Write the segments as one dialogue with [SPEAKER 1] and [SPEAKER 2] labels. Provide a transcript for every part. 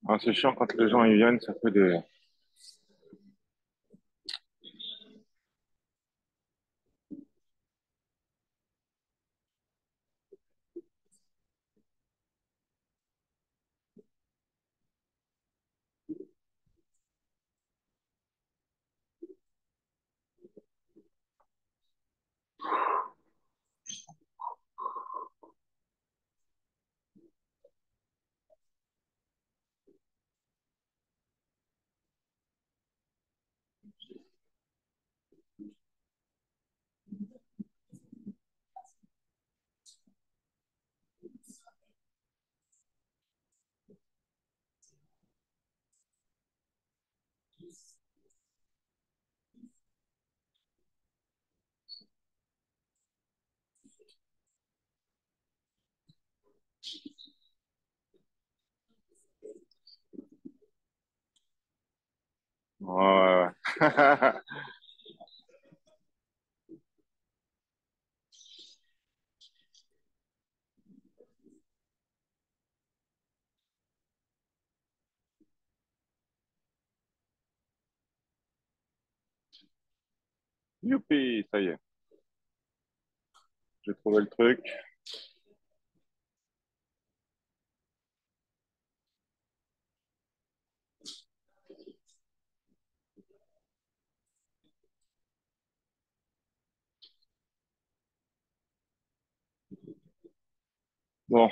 [SPEAKER 1] Ah, c'est chiant quand les gens ils viennent, ça fait des. Ouais, ouais. Youpi, ça y est, j'ai trouvé le truc. Bon,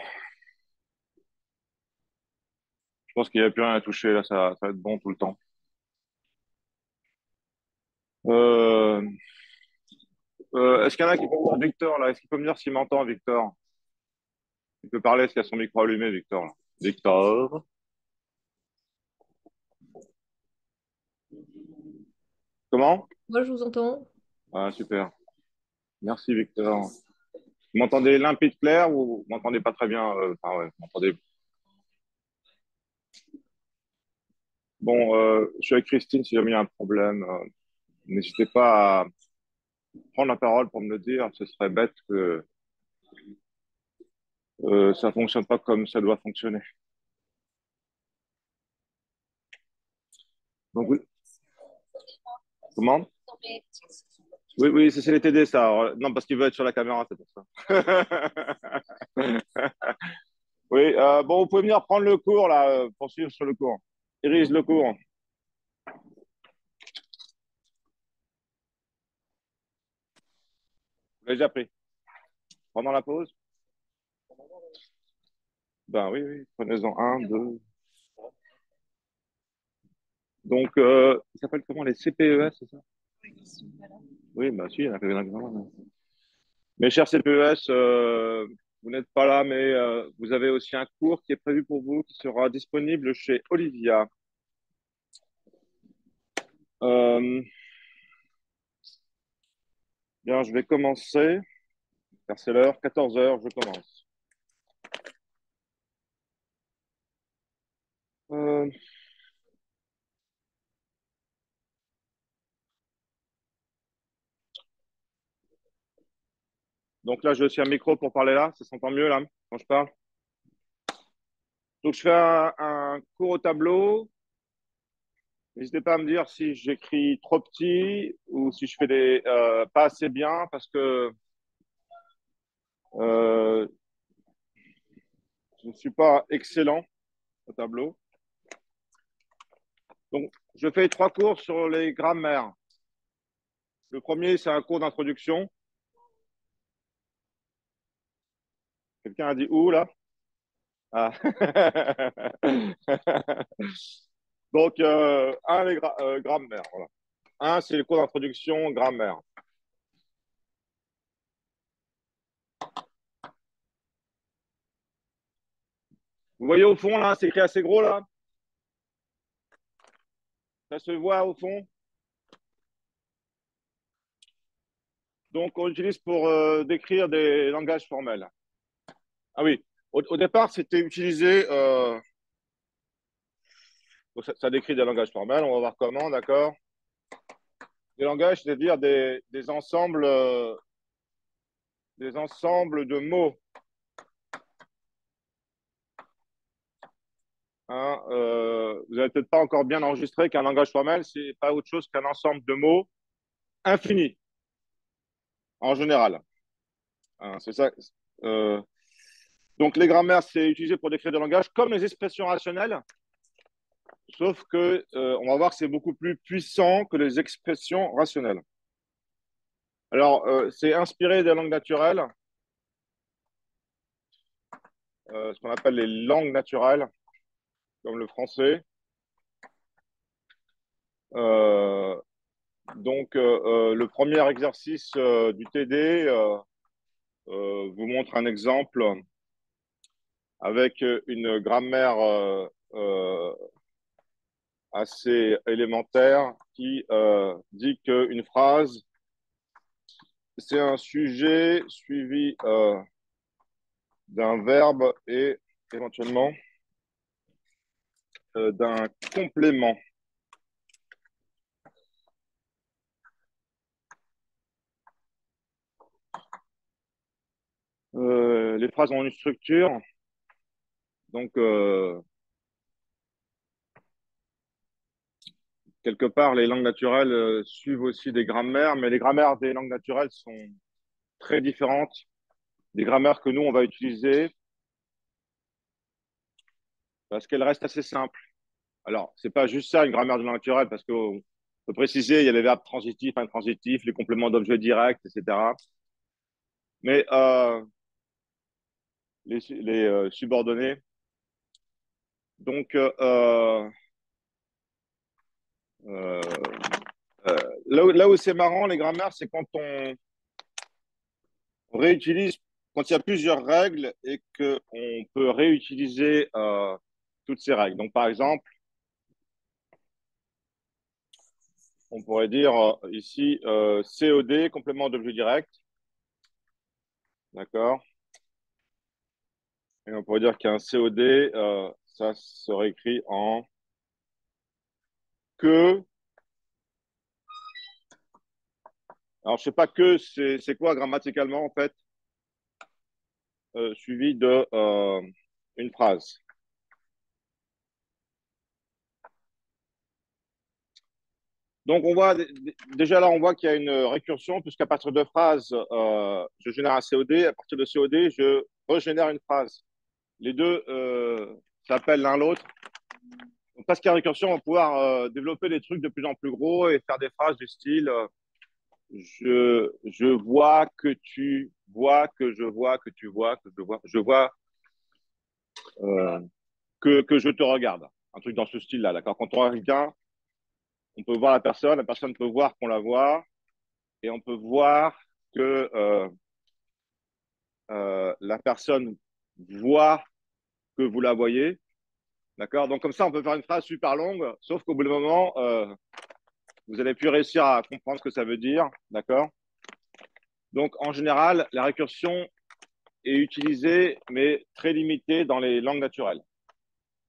[SPEAKER 1] je pense qu'il n'y a plus rien à toucher là, ça va être bon tout le temps. Euh, est-ce qu'il y en a qui peut me dire Victor là? Est-ce qu'il peut me dire s'il m'entend, Victor? Il peut parler, est-ce qu'il y a son micro allumé, Victor là? Victor? Comment?
[SPEAKER 2] Moi, je vous entends.
[SPEAKER 1] Ah, super. Merci, Victor. Vous m'entendez limpide, clair ou vous m'entendez pas très bien? Enfin, ouais, vous m'entendez. Bon, je suis avec Christine, si jamais il y a un problème, n'hésitez pas à prendre la parole pour me le dire. Ce serait bête que ça fonctionne pas comme ça doit fonctionner. Donc, oui. Comment? Oui, oui, c'est les TD, ça. Alors, non, parce qu'il veut être sur la caméra, c'est pour ça. Oui, bon, vous pouvez venir prendre le cours, là, pour suivre sur le cours. Iris, le cours. Vous l'avez déjà pris. Pendant la pause? Ben oui, oui, prenez-en un, deux. Donc, ça s'appelle comment, les CPES, c'est ça? Oui, bah si, il y en a quelques-uns. Mes chers CPES, vous n'êtes pas là, mais vous avez aussi un cours qui est prévu pour vous, qui sera disponible chez Olivia. Euh, bien, je vais commencer, car c'est l'heure, 14 heures, je commence. Euh, donc là, j'ai aussi un micro pour parler là, ça s'entend mieux là, quand je parle. Donc je fais un cours au tableau. N'hésitez pas à me dire si j'écris trop petit ou si je fais des pas assez bien, parce que euh, je ne suis pas excellent au tableau. Donc, je fais trois cours sur les grammaires. Le premier, c'est un cours d'introduction. Quelqu'un a dit où là? Ah. Donc, un, les grammaires. Voilà. Un, c'est le cours d'introduction grammaire. Vous voyez au fond là, c'est écrit assez gros là. Ça se voit au fond. Donc, on utilise pour décrire des langages formels. Ah oui, au départ, c'était utilisé. Donc ça décrit des langages formels. On va voir comment, d'accord? Des langages, c'est-à-dire des ensembles de mots. Hein, vous n'avez peut-être pas encore bien enregistré qu'un langage formel, c'est pas autre chose qu'un ensemble de mots infinis, en général. Hein, c'est ça. Euh, donc, les grammaires, c'est utilisé pour décrire des langages comme les expressions rationnelles, sauf que on va voir que c'est beaucoup plus puissant que les expressions rationnelles. Alors, c'est inspiré des langues naturelles, ce qu'on appelle les langues naturelles, comme le français. Euh, le premier exercice du TD vous montre un exemple avec une grammaire assez élémentaire qui dit qu'une phrase, c'est un sujet suivi d'un verbe et éventuellement d'un complément. Les phrases ont une structure, donc quelque part, les langues naturelles suivent aussi des grammaires, mais les grammaires des langues naturelles sont très différentes des grammaires que nous, on va utiliser parce qu'elles restent assez simples. Alors, c'est pas juste ça, une grammaire de langue naturelle, parce qu'on peut préciser, il y a les verbes transitifs, intransitifs, les compléments d'objet direct, etc. Mais les subordonnés. Donc, euh, là où c'est marrant, les grammaires, c'est quand on réutilise, quand il y a plusieurs règles et qu'on peut réutiliser toutes ces règles. Donc, par exemple, on pourrait dire ici COD, complément d'objet direct, d'accord? Et on pourrait dire qu'il y a un COD, ça serait écrit en que. Alors, je sais pas que, c'est quoi grammaticalement, en fait, suivi de une phrase. Donc, on voit, déjà là, on voit qu'il y a une récursion, puisqu'à partir de phrases, je génère un COD. À partir de COD, je régénère une phrase. Les deux s'appellent l'un l'autre. Donc, parce qu'il y a récursion, on va pouvoir développer des trucs de plus en plus gros et faire des phrases du style je vois que tu vois, que je vois, que tu vois, que je vois euh, que je te regarde. Un truc dans ce style-là, d'accord? Quand on regarde quelqu'un, on peut voir la personne peut voir qu'on la voit, et on peut voir que la personne voit que vous la voyez, d'accord? Donc comme ça, on peut faire une phrase super longue, sauf qu'au bout d'un moment, vous allez plus réussir à comprendre ce que ça veut dire, d'accord? Donc en général, la récursion est utilisée, mais très limitée dans les langues naturelles.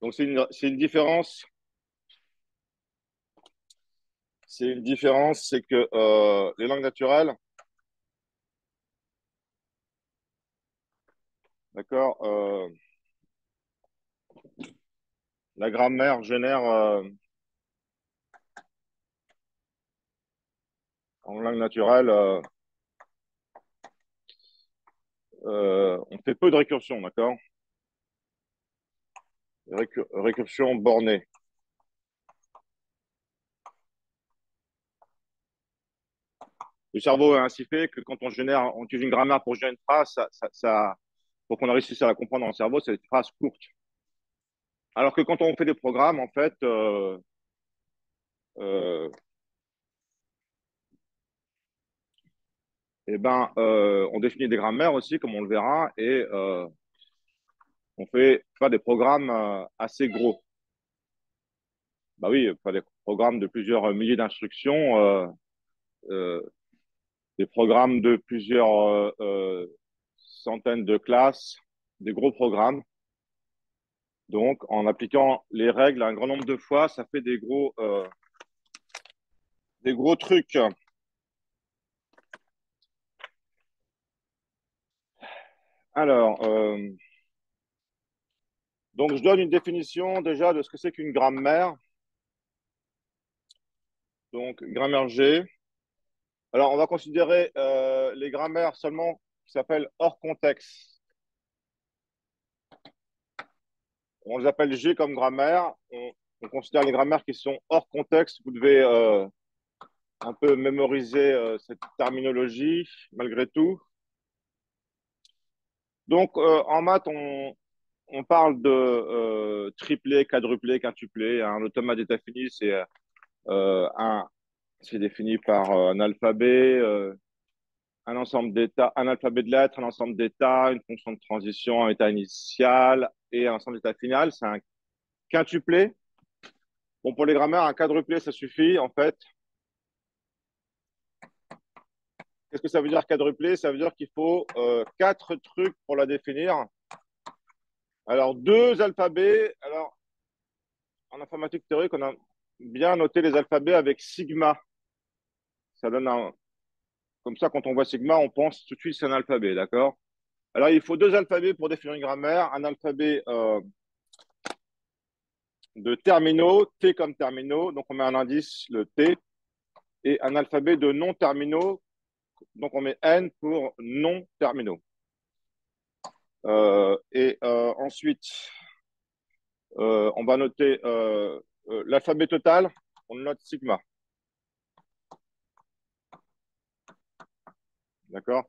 [SPEAKER 1] Donc c'est une différence. C'est une différence, c'est que les langues naturelles, d'accord, la grammaire génère en langue naturelle, on fait peu de récursion, d'accord? Récursion bornée. Le cerveau est ainsi fait que quand on utilise une grammaire pour générer une phrase, pour qu'on réussisse à la comprendre dans le cerveau, c'est une phrase courte. Alors que quand on fait des programmes, en fait, euh, on définit des grammaires aussi, comme on le verra, et on fait pas des programmes assez gros. Bah oui, pas des programmes de plusieurs milliers d'instructions, euh, des programmes de plusieurs centaines de classes, des gros programmes. Donc, en appliquant les règles un grand nombre de fois, ça fait des gros trucs. Alors, Donc, je donne une définition déjà de ce que c'est qu'une grammaire. Donc, grammaire G. Alors, on va considérer les grammaires seulement qui s'appellent hors contexte. On les appelle G comme grammaire. On considère les grammaires qui sont hors contexte. Vous devez un peu mémoriser cette terminologie malgré tout. Donc, en maths, on parle de triplé, quadruplé, quintuplé. Un automate d'état fini, c'est défini par un alphabet, un ensemble d'états, un alphabet de lettres, un ensemble d'états, une fonction de transition, un état initial et un ensemble d'état final. C'est un quintuplé. Bon, pour les grammaires, un quadruplé, ça suffit, en fait. Qu'est-ce que ça veut dire quadruplé? Ça veut dire qu'il faut quatre trucs pour la définir. Alors, deux alphabets. Alors, en informatique théorique, on a bien noté les alphabets avec sigma. Ça donne un. Comme ça, quand on voit sigma, on pense tout de suite que c'est un alphabet, d'accord? Alors, il faut deux alphabets pour définir une grammaire. Un alphabet de terminaux, T comme terminaux, donc on met un indice, le T, et un alphabet de non-terminaux, donc on met N pour non-terminaux. Ensuite, on va noter l'alphabet total, on note sigma, d'accord?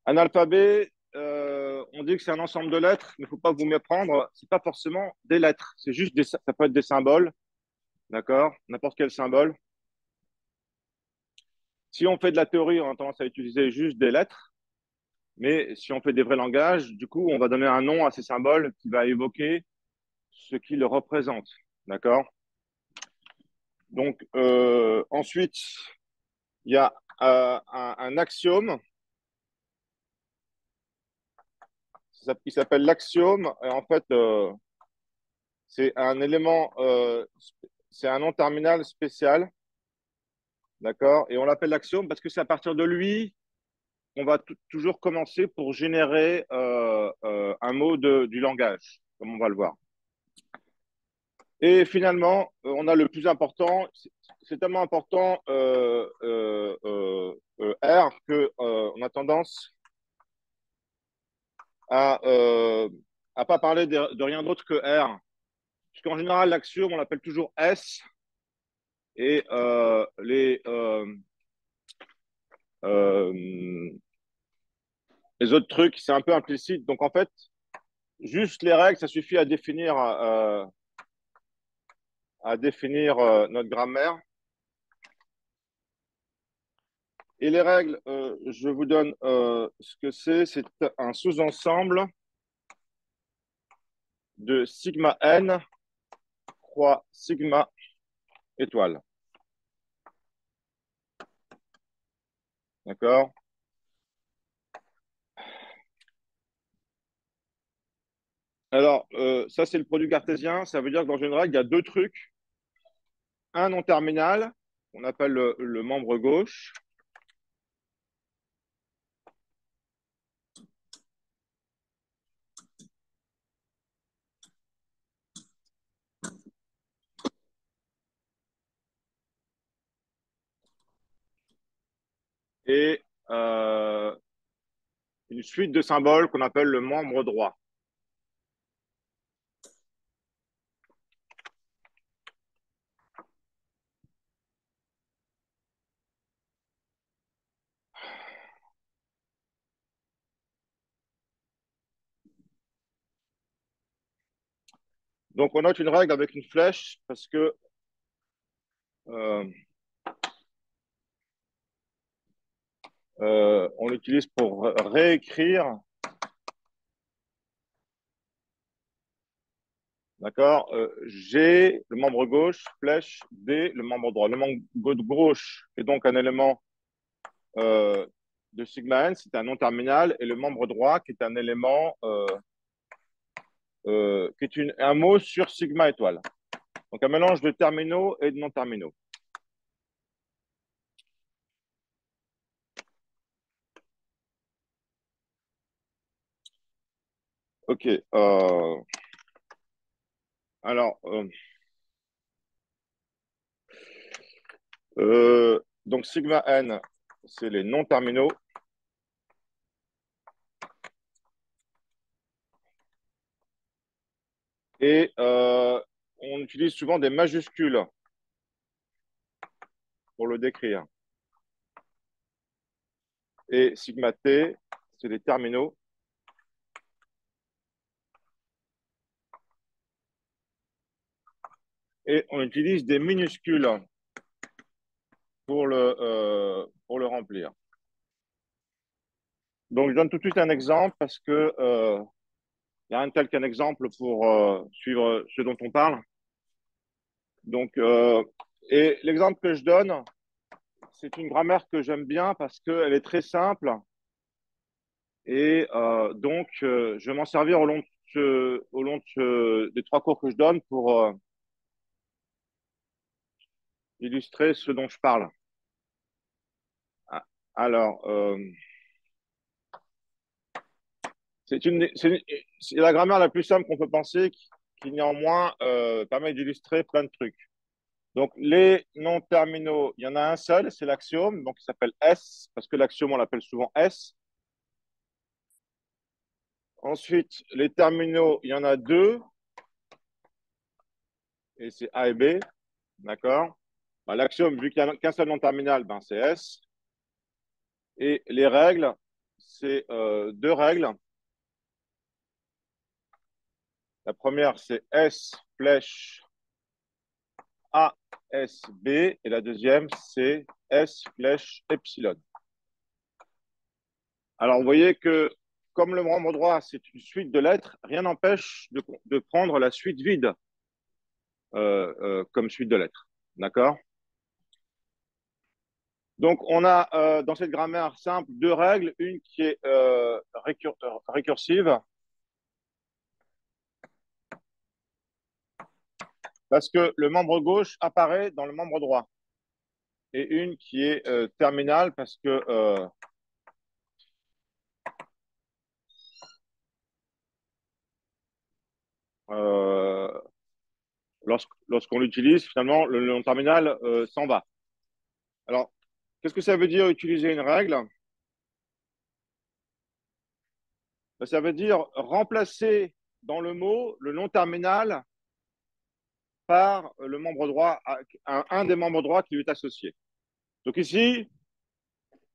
[SPEAKER 1] Un alphabet, on dit que c'est un ensemble de lettres, mais il ne faut pas vous méprendre, c'est pas forcément des lettres, c'est juste ça peut être des symboles, d'accord? N'importe quel symbole. Si on fait de la théorie, on a tendance à utiliser juste des lettres, mais si on fait des vrais langages, du coup, on va donner un nom à ces symboles qui va évoquer ce qui le représente, d'accord? Donc, ensuite, il y a un axiome qui s'appelle l'axiome. Et en fait, c'est un élément, c'est un nom terminal spécial, d'accord? Et on l'appelle l'axiome parce que c'est à partir de lui qu'on va toujours commencer pour générer un mot du langage, comme on va le voir. Et finalement, on a le plus important, c'est tellement important R que on a tendance à pas parler de rien d'autre que R. Puisqu'en général, l'axiome, on l'appelle toujours S et euh, les autres trucs, c'est un peu implicite. Donc en fait, juste les règles, ça suffit à définir notre grammaire. Et les règles, je vous donne ce que c'est. C'est un sous-ensemble de sigma n croix sigma étoile. D'accord? Alors, ça, c'est le produit cartésien. Ça veut dire que dans une règle, il y a deux trucs. Un non terminal, qu'on appelle le membre gauche, et une suite de symboles qu'on appelle le membre droit. Donc, on note une règle avec une flèche parce que euh, on l'utilise pour réécrire. D'accord? G, le membre gauche, flèche, D, le membre droit. Le membre gauche est donc un élément euh, de sigma n, c'est un non terminal, et le membre droit qui est un élément, qui est un mot sur sigma étoile. Donc un mélange de terminaux et de non terminaux. Ok. Alors, donc sigma n, c'est les non terminaux. Et on utilise souvent des majuscules pour le décrire. Et sigma t, c'est les terminaux. Et on utilise des minuscules pour le remplir. Donc, je donne tout de suite un exemple parce que il y a un tel qu'un exemple pour suivre ce dont on parle. Donc, et l'exemple que je donne, c'est une grammaire que j'aime bien parce qu'elle est très simple et donc je vais m'en servir des trois cours que je donne pour illustrer ce dont je parle. Ah, alors, c'est la grammaire la plus simple qu'on peut penser qui néanmoins permet d'illustrer plein de trucs. Donc, les noms terminaux, il y en a un seul, c'est l'axiome, donc il s'appelle S, parce que l'axiome, on l'appelle souvent S. Ensuite, les terminaux, il y en a deux, et c'est A et B, d'accord? Ben, l'axiome, vu qu'il n'y a qu'un seul nom terminal, ben, c'est S. Et les règles, c'est deux règles. La première, c'est S flèche A, S, B, et la deuxième, c'est S flèche epsilon. Alors, vous voyez que comme le membre droit, c'est une suite de lettres, rien n'empêche de prendre la suite vide comme suite de lettres. D'accord? Donc, on a dans cette grammaire simple deux règles, une qui est récursive, parce que le membre gauche apparaît dans le membre droit, et une qui est terminale, parce que euh, lorsqu'on l'utilise, finalement, le nom terminal s'en va. Alors, qu'est-ce que ça veut dire utiliser une règle? Ben, ça veut dire remplacer dans le mot le nom terminal par le membre droit, un des membres droits qui lui est associé. Donc ici,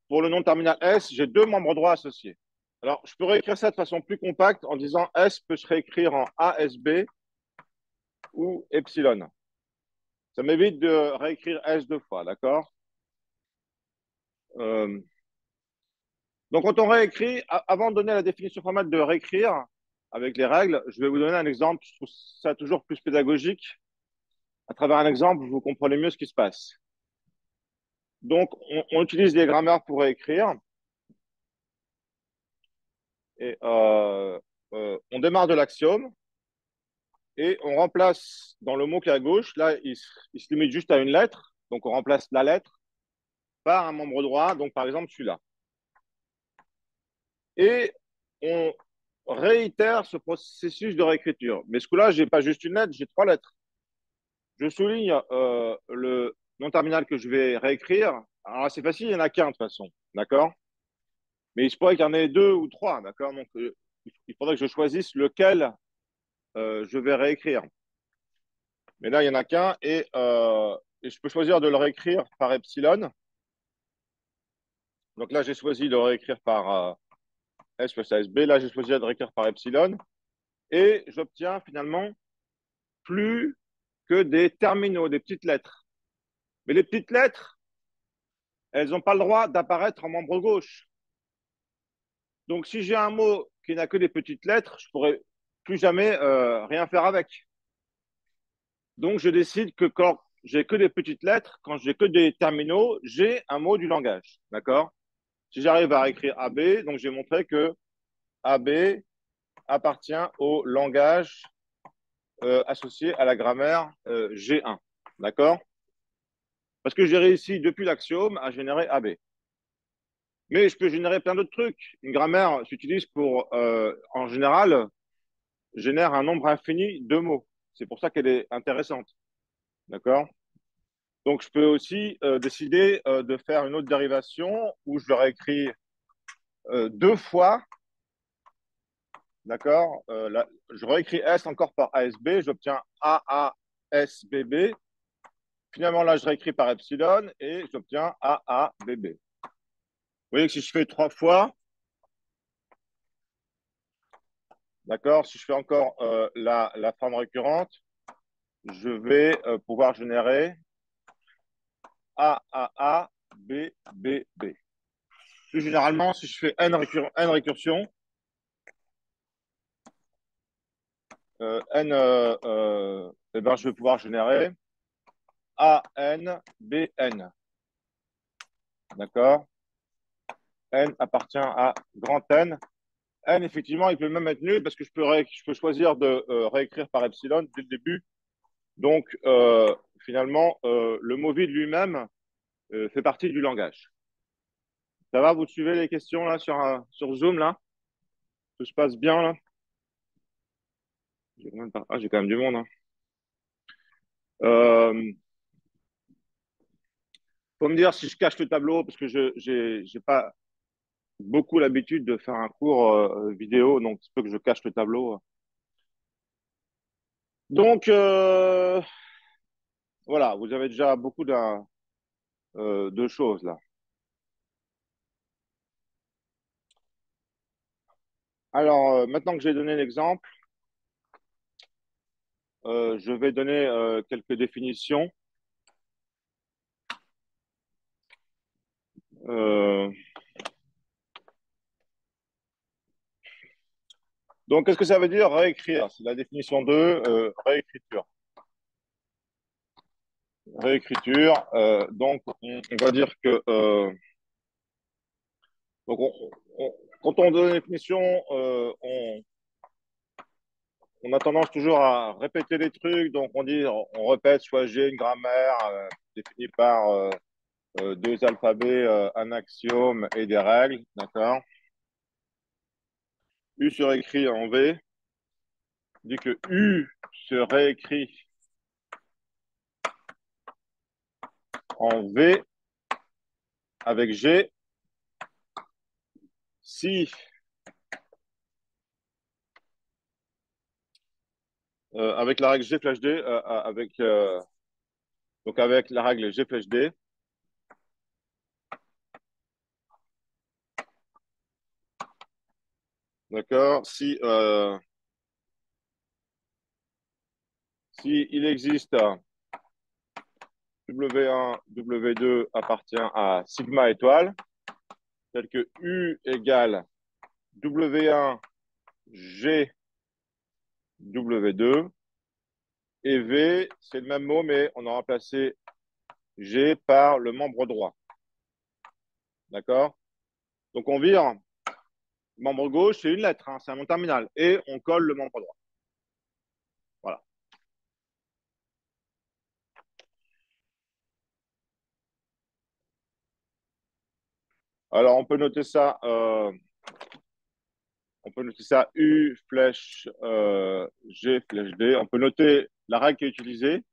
[SPEAKER 1] pour le nom terminal S, j'ai deux membres droits associés. Alors, je peux réécrire ça de façon plus compacte en disant S peut se réécrire en ASB ou epsilon. Ça m'évite de réécrire S deux fois, d'accord? euh, Donc, quand on réécrit, avant de donner la définition formelle de réécrire avec les règles, je vais vous donner un exemple. Je trouve ça toujours plus pédagogique. À travers un exemple, vous comprenez mieux ce qui se passe. Donc, on utilise les grammaires pour réécrire. Et on démarre de l'axiome et on remplace dans le mot qui est à gauche, là, il se limite juste à une lettre. Donc, on remplace la lettre par un membre droit, donc par exemple celui-là. Et on réitère ce processus de réécriture. Mais ce coup-là, je n'ai pas juste une lettre, j'ai trois lettres. Je souligne le nom terminal que je vais réécrire. Alors, c'est facile, il n'y en a qu'un de toute façon. D'accord? Mais il se pourrait qu'il y en ait deux ou trois. D'accord? Donc, il faudrait que je choisisse lequel je vais réécrire. Mais là, il n'y en a qu'un et je peux choisir de le réécrire par epsilon. Donc là, j'ai choisi de le réécrire par S plus ASB. Là, j'ai choisi de le réécrire par epsilon. Et j'obtiens finalement plus que des terminaux, des petites lettres. Mais les petites lettres, elles n'ont pas le droit d'apparaître en membre gauche. Donc, si j'ai un mot qui n'a que des petites lettres, je pourrais plus jamais rien faire avec. Donc, je décide que quand j'ai que des petites lettres, quand j'ai que des terminaux, j'ai un mot du langage. D'accord? Si j'arrive à écrire AB, donc j'ai montré que AB appartient au langage associé à la grammaire G1. D'accord? Parce que j'ai réussi depuis l'axiome à générer AB. Mais je peux générer plein d'autres trucs. Une grammaire s'utilise pour, en général, génère un nombre infini de mots. C'est pour ça qu'elle est intéressante. D'accord? Donc, je peux aussi décider de faire une autre dérivation où je l'aurais écrit deux fois. D'accord? Je réécris S encore par ASB. J'obtiens AASBB. Finalement, là, je réécris par epsilon et j'obtiens AABB. Vous voyez que si je fais trois fois, d'accord, si je fais encore la forme récurrente, je vais pouvoir générer AAABBB. Plus généralement, si je fais n récursions, eh ben, je vais pouvoir générer ANBN. D'accord? N appartient à grand N. N, effectivement, il peut même être nul parce que je peux choisir de réécrire par epsilon dès le début. Donc, finalement, le mot vide lui-même fait partie du langage. Ça va, vous suivez les questions là sur Zoom là? Tout se passe bien là? J'ai quand même du monde. Hein. Faut me dire si je cache le tableau parce que je j'ai pas beaucoup l'habitude de faire un cours vidéo, donc il se peut que je cache le tableau. Donc voilà, vous avez déjà beaucoup de choses là. Alors maintenant que j'ai donné l'exemple, je vais donner quelques définitions. Euh, donc, qu'est-ce que ça veut dire réécrire? C'est la définition de réécriture. Réécriture, donc on va dire que donc on- quand on donne une définition, on a tendance toujours à répéter les trucs, donc on répète soit j'ai une grammaire définie par deux alphabets, un axiome et des règles, d'accord? U se réécrit en V, dit que U se réécrit en V avec G si avec la règle G flash D, donc avec la règle G flash D, d'accord, si il existe W1, W2 appartient à sigma étoile, tel que U égale W1, G, W2, et V, c'est le même mot, mais on a remplacé G par le membre droit. D'accord? Donc on vire le membre gauche, c'est une lettre, hein, c'est un nom terminal, et on colle le membre droit. Voilà. Alors on peut noter ça U flèche G flèche D. On peut noter la règle qui est utilisée,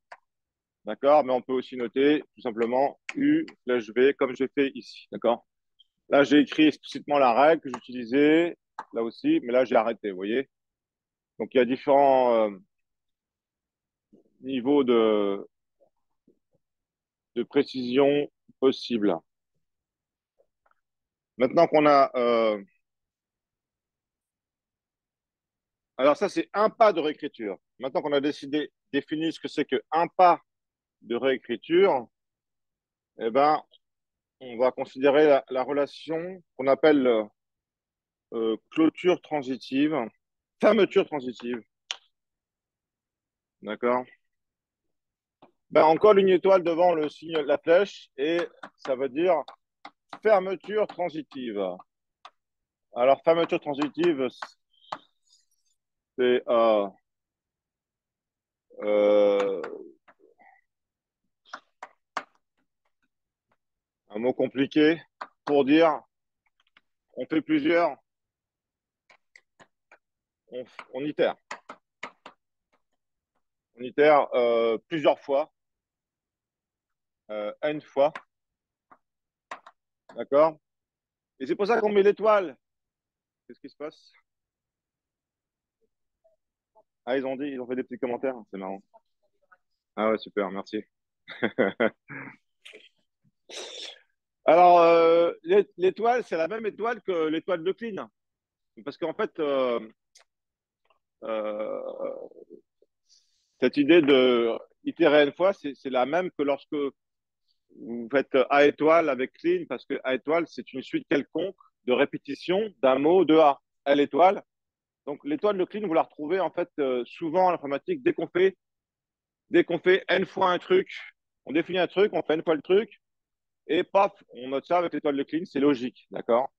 [SPEAKER 1] d'accord, mais on peut aussi noter tout simplement U flèche V comme j'ai fait ici, d'accord. Là, j'ai écrit explicitement la règle que j'utilisais, là aussi, mais là, j'ai arrêté, vous voyez. Donc, il y a différents niveaux de précision possibles. Maintenant qu'on a... alors, ça, c'est un pas de réécriture. Maintenant qu'on a défini ce que c'est qu'un pas de réécriture, eh ben, on va considérer la relation qu'on appelle clôture transitive, fermeture transitive. D'accord? Ben, on colle une étoile devant le signe, la flèche, et ça veut dire fermeture transitive. Alors, fermeture transitive, c'est euh, un mot compliqué pour dire on fait plusieurs, on itère. On itère plusieurs fois, n fois, d'accord? Et c'est pour ça qu'on met l'étoile. Qu'est-ce qui se passe? Ah, ils ont fait des petits commentaires, c'est marrant. Ah ouais, super, merci. Alors, l'étoile, c'est la même étoile que l'étoile de Klein. Parce qu'en fait, euh, cette idée de itérer une fois, c'est la même que lorsque vous faites A étoile avec clean, parce que A étoile, c'est une suite quelconque de répétition d'un mot de A. L étoile. Donc, l'étoile de clean, vous la retrouvez en fait souvent en informatique dès qu'on fait n fois un truc, on définit un truc, on fait n fois le truc, et paf, on note ça avec l'étoile de clean, c'est logique, d'accord?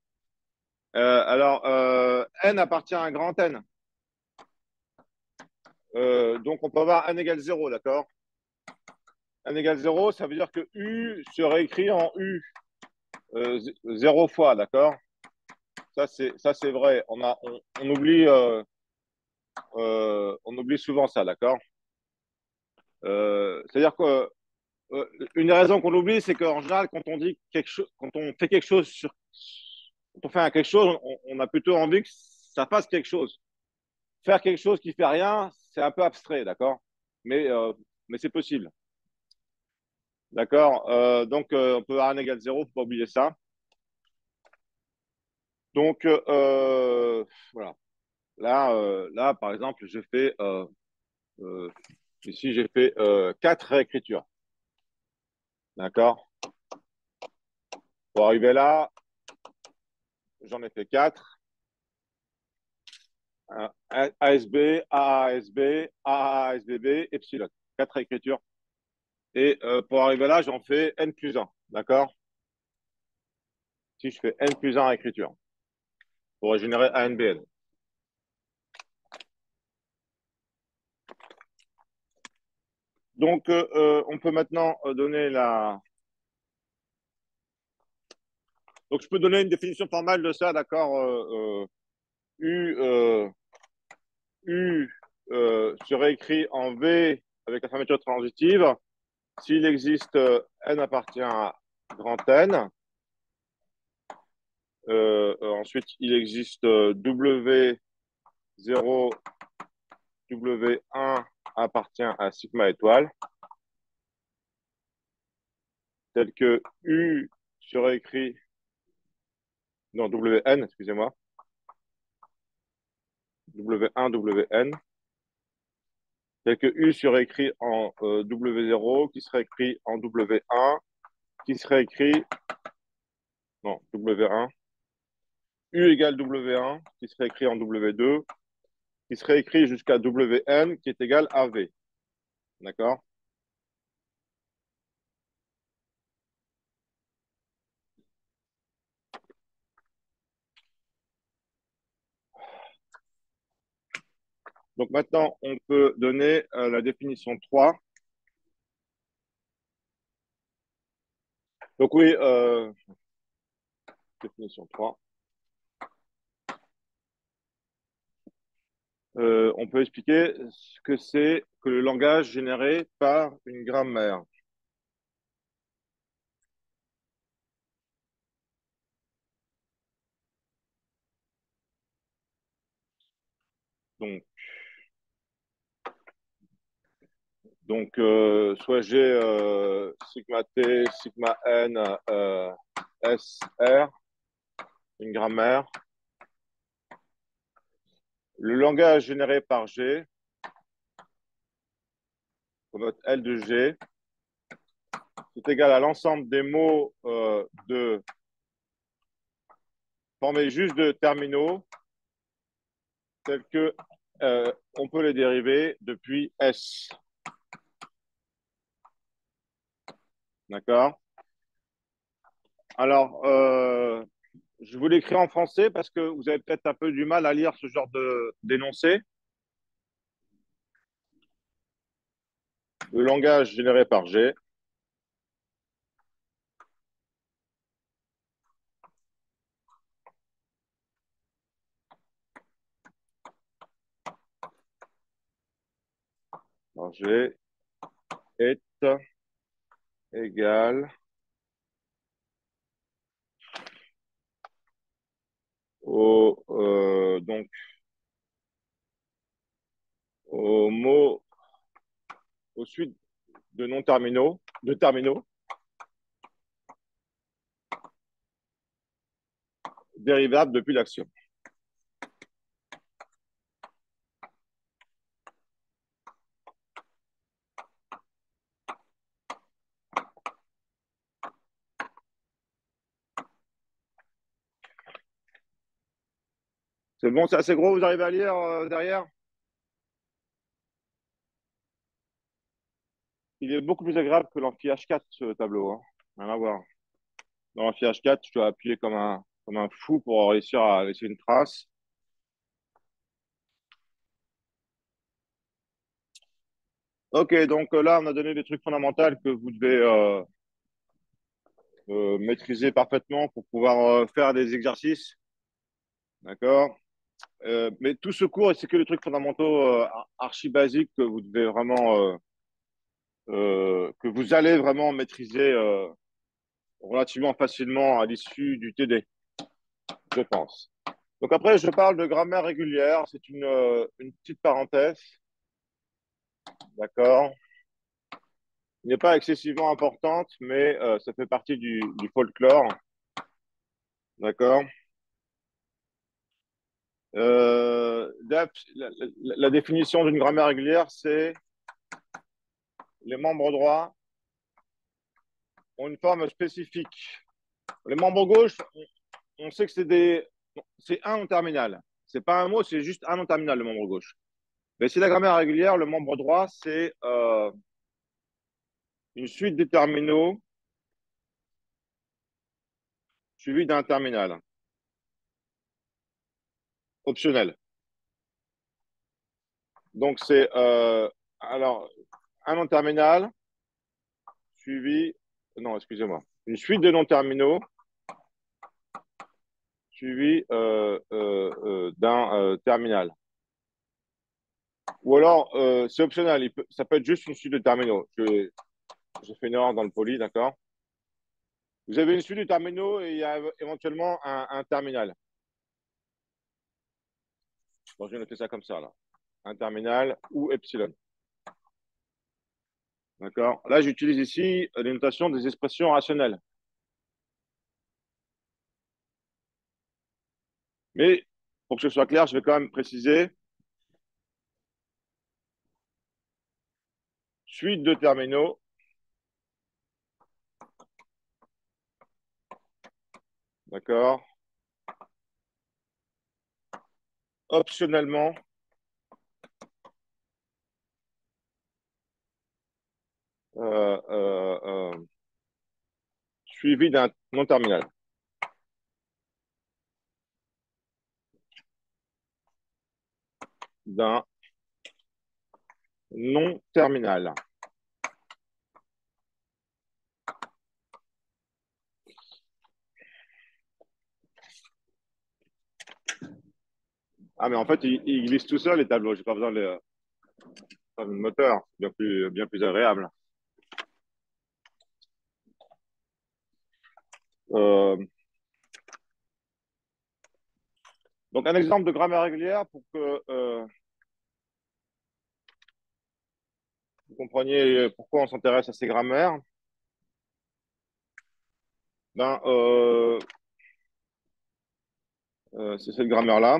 [SPEAKER 1] N appartient à un grand N. Donc, on peut avoir n égale 0, d'accord? N égale 0, ça veut dire que U serait écrit en U 0 fois, d'accord? Ça, c'est vrai. On oublie souvent ça, d'accord? C'est-à-dire que une des raisons qu'on oublie, c'est qu'en général, quand on dit quelque chose, quand on fait quelque chose quand on fait quelque chose, on a plutôt envie que ça fasse quelque chose. Faire quelque chose qui fait rien, c'est un peu abstrait, d'accord? Mais, euh, mais c'est possible, d'accord? On peut avoir n égale 0, faut pas oublier ça. Donc, voilà. Là, par exemple, euh, ici, j'ai fait 4 réécritures. D'accord? Pour arriver là, j'en ai fait 4. ASB, AASB, AASBB, epsilon. 4 réécritures. Et pour arriver là, j'en fais N plus 1. D'accord? Si je fais N plus 1 réécriture pour générer ANBN. Donc, on peut maintenant donner la. Donc, je peux donner une définition formelle de ça, d'accord? U, U serait écrit en V avec la fermeture transitive. S'il existe N appartient à grand N, ensuite il existe W0, W1 appartient à sigma étoile, tel que U serait écrit, non, WN, excusez-moi, W1, WN, tel que U serait écrit en W0, qui serait écrit en W1, qui serait écrit, non, W1, U égale W1, qui serait écrit en W2, qui serait écrit jusqu'à WN, qui est égal à V. D'accord? Donc maintenant, on peut donner la définition 3. Donc oui, définition 3. On peut expliquer ce que c'est que le langage généré par une grammaire. Donc, soit j'ai sigma t, sigma n, s, r, une grammaire. Le langage généré par G, on note L de G, c'est égal à l'ensemble des mots formés juste de terminaux tels que on peut les dériver depuis S. D'accord? Alors, je vous l'écris en français parce que vous avez peut-être un peu du mal à lire ce genre d'énoncé. Le langage généré par G. Alors, j'ai est égal donc, au mot, aux suites de non terminaux, de terminaux, dérivables depuis l'axiome. C'est bon, c'est assez gros, vous arrivez à lire derrière? Il est beaucoup plus agréable que l'amphi H4, ce tableau, hein. Rien à voir. Dans l'amphi H4, je dois appuyer comme un fou pour réussir à laisser une trace. Ok, donc là, on a donné des trucs fondamentaux que vous devez maîtriser parfaitement pour pouvoir faire des exercices. D'accord? Mais tout ce cours, c'est que les trucs fondamentaux archi basiques que vous devez vraiment, que vous allez vraiment maîtriser relativement facilement à l'issue du TD, je pense. Donc après, je parle de grammaire régulière. C'est une petite parenthèse, d'accord? Il n'est pas excessivement importante, mais ça fait partie du folklore, d'accord? La définition d'une grammaire régulière, c'est les membres droits ont une forme spécifique. Les membres gauches, on sait que c'est un nom terminal. C'est pas un mot, c'est juste un nom terminal, le membre gauche. Mais si la grammaire régulière, le membre droit, c'est une suite de terminaux suivie d'un terminal optionnel. Donc c'est alors un nom terminal suivi, non, excusez-moi, une suite de noms terminaux suivi d'un terminal. Ou alors, c'est optionnel, ça peut être juste une suite de terminaux. J'ai fait une erreur dans le poly, d'accord? Vous avez une suite de terminaux et il y a éventuellement un terminal. Bon, je vais noter ça comme ça, là. Un terminal ou epsilon. D'accord? Là, j'utilise ici les notations des expressions rationnelles. Mais pour que ce soit clair, je vais quand même préciser suite de terminaux, d'accord? Optionnellement, euh, euh, euh, suivi d'un non terminal. D'un non terminal. Ah, mais en fait, il glisse tout seul, les tableaux. J'ai pas besoin de moteur. Bien plus agréable. Euh, donc, un exemple de grammaire régulière pour que vous compreniez pourquoi on s'intéresse à ces grammaires. Ben, c'est cette grammaire-là.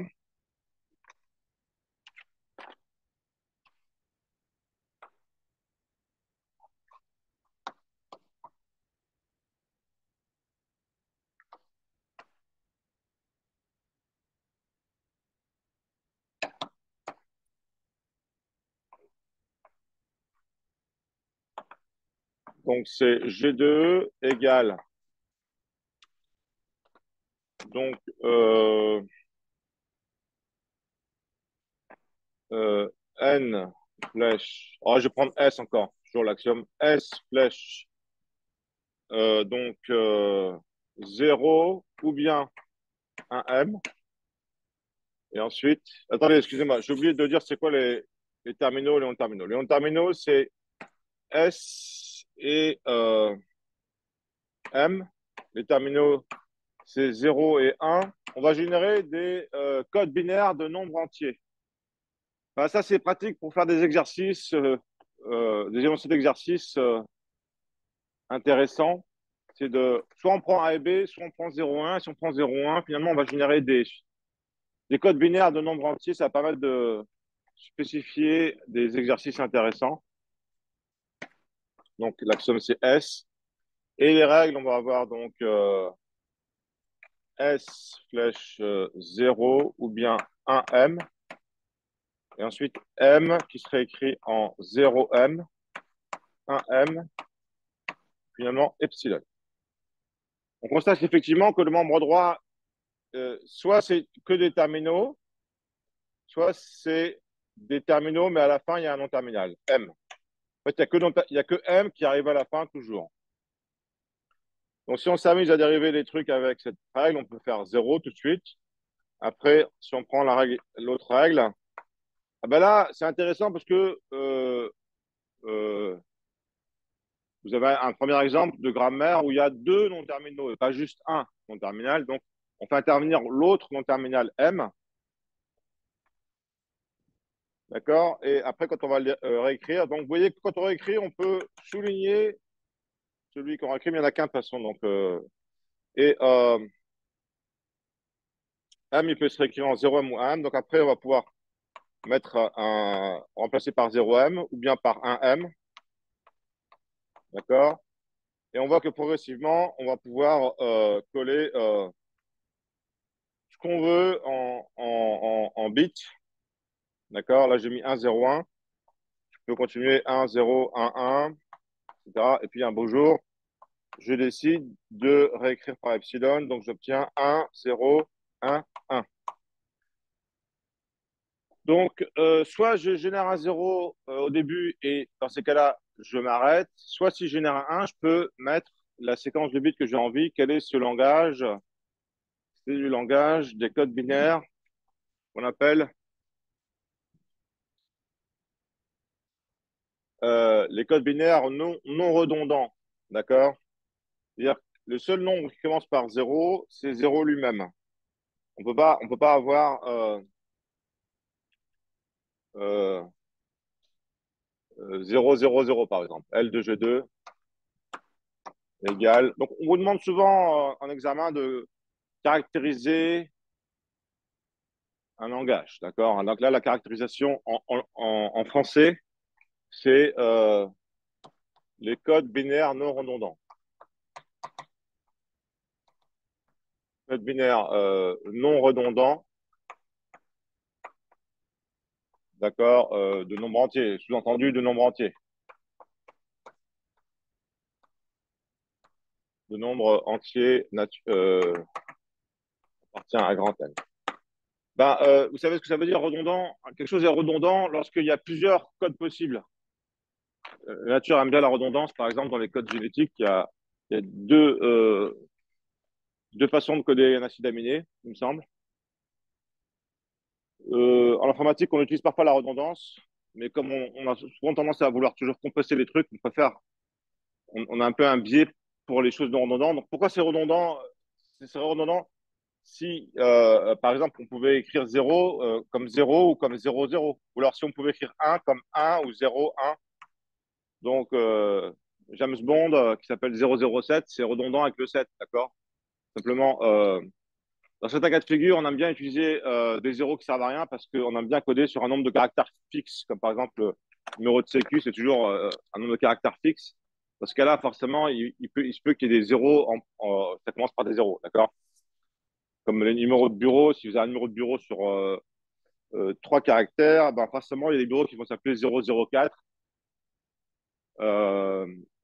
[SPEAKER 1] Donc, c'est G2 égale donc N flèche. Oh, je vais prendre S encore, toujours l'axiome. S flèche donc 0 ou bien un M. Et ensuite, attendez, excusez-moi, j'ai oublié de dire c'est quoi les terminaux, les noms terminaux. Les noms terminaux, c'est S et M. Les terminaux, c'est 0 et 1. On va générer des codes binaires de nombres entiers. Ben, ça, c'est pratique pour faire des exercices, des énoncés d'exercices intéressants. C'est de, soit on prend A et B, soit on prend 0 et 1. Si on prend 0 et 1, finalement, on va générer des codes binaires de nombres entiers. Ça va permettre de spécifier des exercices intéressants. Donc, l'axiome, c'est S. Et les règles, on va avoir donc S flèche 0 ou bien 1M. Et ensuite M qui serait écrit en 0M, 1M, finalement epsilon. On constate effectivement que le membre droit, soit c'est que des terminaux, soit c'est des terminaux, mais à la fin, il y a un nom terminal, M. En fait, il y a que M qui arrive à la fin toujours. Donc, si on s'amuse à dériver les trucs avec cette règle, on peut faire 0 tout de suite. Après, si on prend l'autre règle, ah ben là, c'est intéressant parce que euh, vous avez un premier exemple de grammaire où il y a deux noms terminaux et pas juste un nom terminal. Donc, on fait intervenir l'autre nom terminal M. D'accord. Et après, quand on va le réécrire, donc vous voyez que quand on réécrit, on peut souligner celui qu'on réécrit, mais il n'y en a qu'un de toute façon. Donc, et M, il peut se réécrire en 0M ou 1M. Donc après, on va pouvoir remplacer par 0M ou bien par 1M. D'accord. Et on voit que progressivement, on va pouvoir coller ce qu'on veut en bits. D'accord. Là, j'ai mis 1, 0, 1. Je peux continuer 1, 0, 1, 1, etc. Et puis un beau jour, je décide de réécrire par epsilon. Donc, j'obtiens 1, 0, 1, 1. Donc, soit je génère un 0 au début et dans ces cas-là, je m'arrête. Soit si je génère un 1, je peux mettre la séquence de bits que j'ai envie. Quel est ce langage? C'est du langage des codes binaires qu'on appelle les codes binaires non redondants. D'accord? C'est-à-dire que le seul nombre qui commence par 0, c'est 0 lui-même. On peut pas avoir euh, 0, 0, 0, par exemple. L de G2 égale. Donc, on vous demande souvent en examen de caractériser un langage. D'accord? Donc là, la caractérisation en français, c'est les codes binaires non redondants. Code binaire non redondant, d'accord, de nombre entier, sous-entendu de nombre entier, de nombre entier appartient à grand N. Ben, vous savez ce que ça veut dire redondant? Quelque chose est redondant lorsqu'il y a plusieurs codes possibles. La nature aime bien la redondance, par exemple, dans les codes génétiques, il y a deux façons de coder un acide aminé, il me semble. En informatique, on utilise parfois la redondance, mais comme on a souvent tendance à vouloir toujours compresser les trucs, on a un peu un biais pour les choses non redondantes. Donc, pourquoi c'est redondant? Ce serait redondant si, par exemple, on pouvait écrire 0 comme 0 ou comme 0, 0. Ou alors si on pouvait écrire 1 comme 1 ou 0, 1. Donc, James Bond, qui s'appelle 007, c'est redondant avec le 7, d'accord? Simplement, dans certains cas de figure, on aime bien utiliser des zéros qui servent à rien parce qu'on aime bien coder sur un nombre de caractères fixes, comme par exemple le numéro de sécu, c'est toujours un nombre de caractères fixes. Dans ce cas-là, forcément, il se peut qu'il y ait des zéros, ça commence par des zéros, d'accord? Comme les numéros de bureau, si vous avez un numéro de bureau sur trois caractères, ben forcément, il y a des bureaux qui vont s'appeler 004.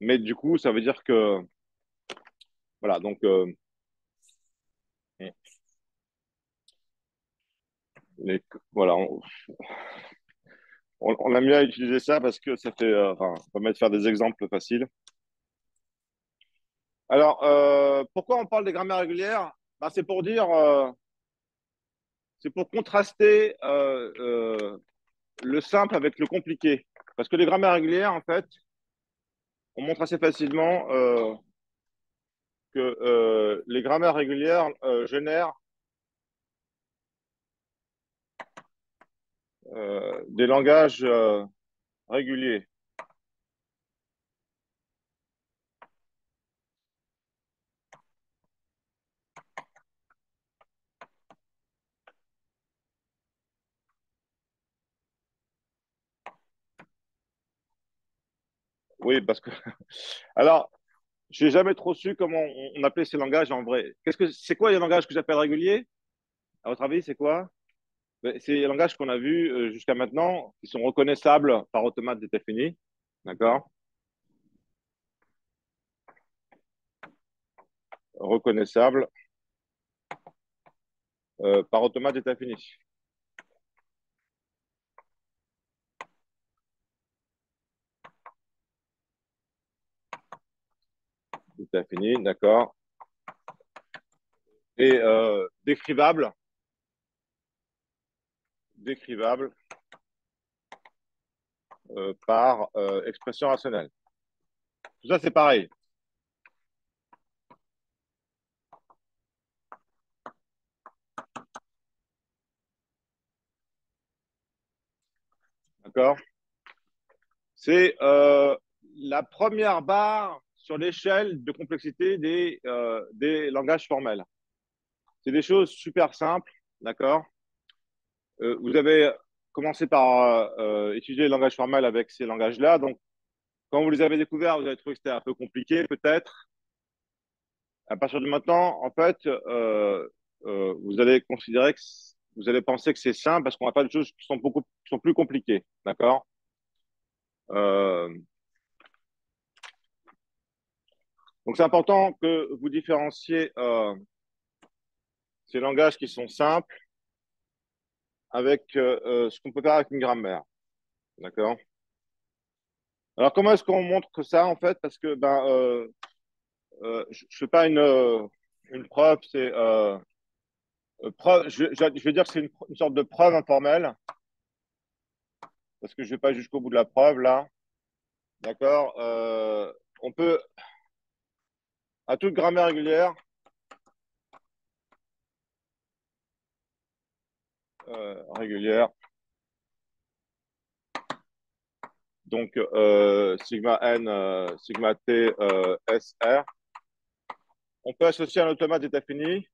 [SPEAKER 1] Mais du coup, ça veut dire que, voilà, donc, les, voilà, on aime bien utiliser ça parce que ça fait, enfin, ça permet de faire des exemples faciles. Alors, pourquoi on parle des grammaires régulières? Ben, c'est pour contraster le simple avec le compliqué. Parce que les grammaires régulières, en fait, on montre assez facilement que les grammaires régulières génèrent des langages réguliers. Oui, parce que alors, j'ai jamais trop su comment on appelait ces langages en vrai. C'est quoi les langages que j'appelle réguliers? À votre avis, c'est quoi? Ben, c'est les langages qu'on a vus jusqu'à maintenant, qui sont reconnaissables par automate défini, d'accord? Reconnaissables par automate défini. Défini, d'accord. Et décrivable par expression rationnelle. Tout ça, c'est pareil, d'accord? C'est la première barre sur l'échelle de complexité des langages formels. C'est des choses super simples, d'accord? Vous avez commencé par étudier le langage formel avec ces langages-là. Donc, quand vous les avez découverts, vous avez trouvé que c'était un peu compliqué, peut-être. À partir de maintenant, en fait, vous allez considérer que vous allez penser que c'est simple parce qu'on va faire des choses qui sont plus compliquées, d'accord? Euh, donc, c'est important que vous différenciez ces langages qui sont simples avec ce qu'on peut faire avec une grammaire, d'accord? Alors, comment est-ce qu'on montre que ça, en fait? Parce que je fais pas une preuve, c'est preuve. Je vais dire que c'est une sorte de preuve informelle, parce que je vais pas jusqu'au bout de la preuve là, d'accord? On peut à toute grammaire régulière, régulière, donc sigma n, sigma t, s r. On peut associer un automate d'état fini,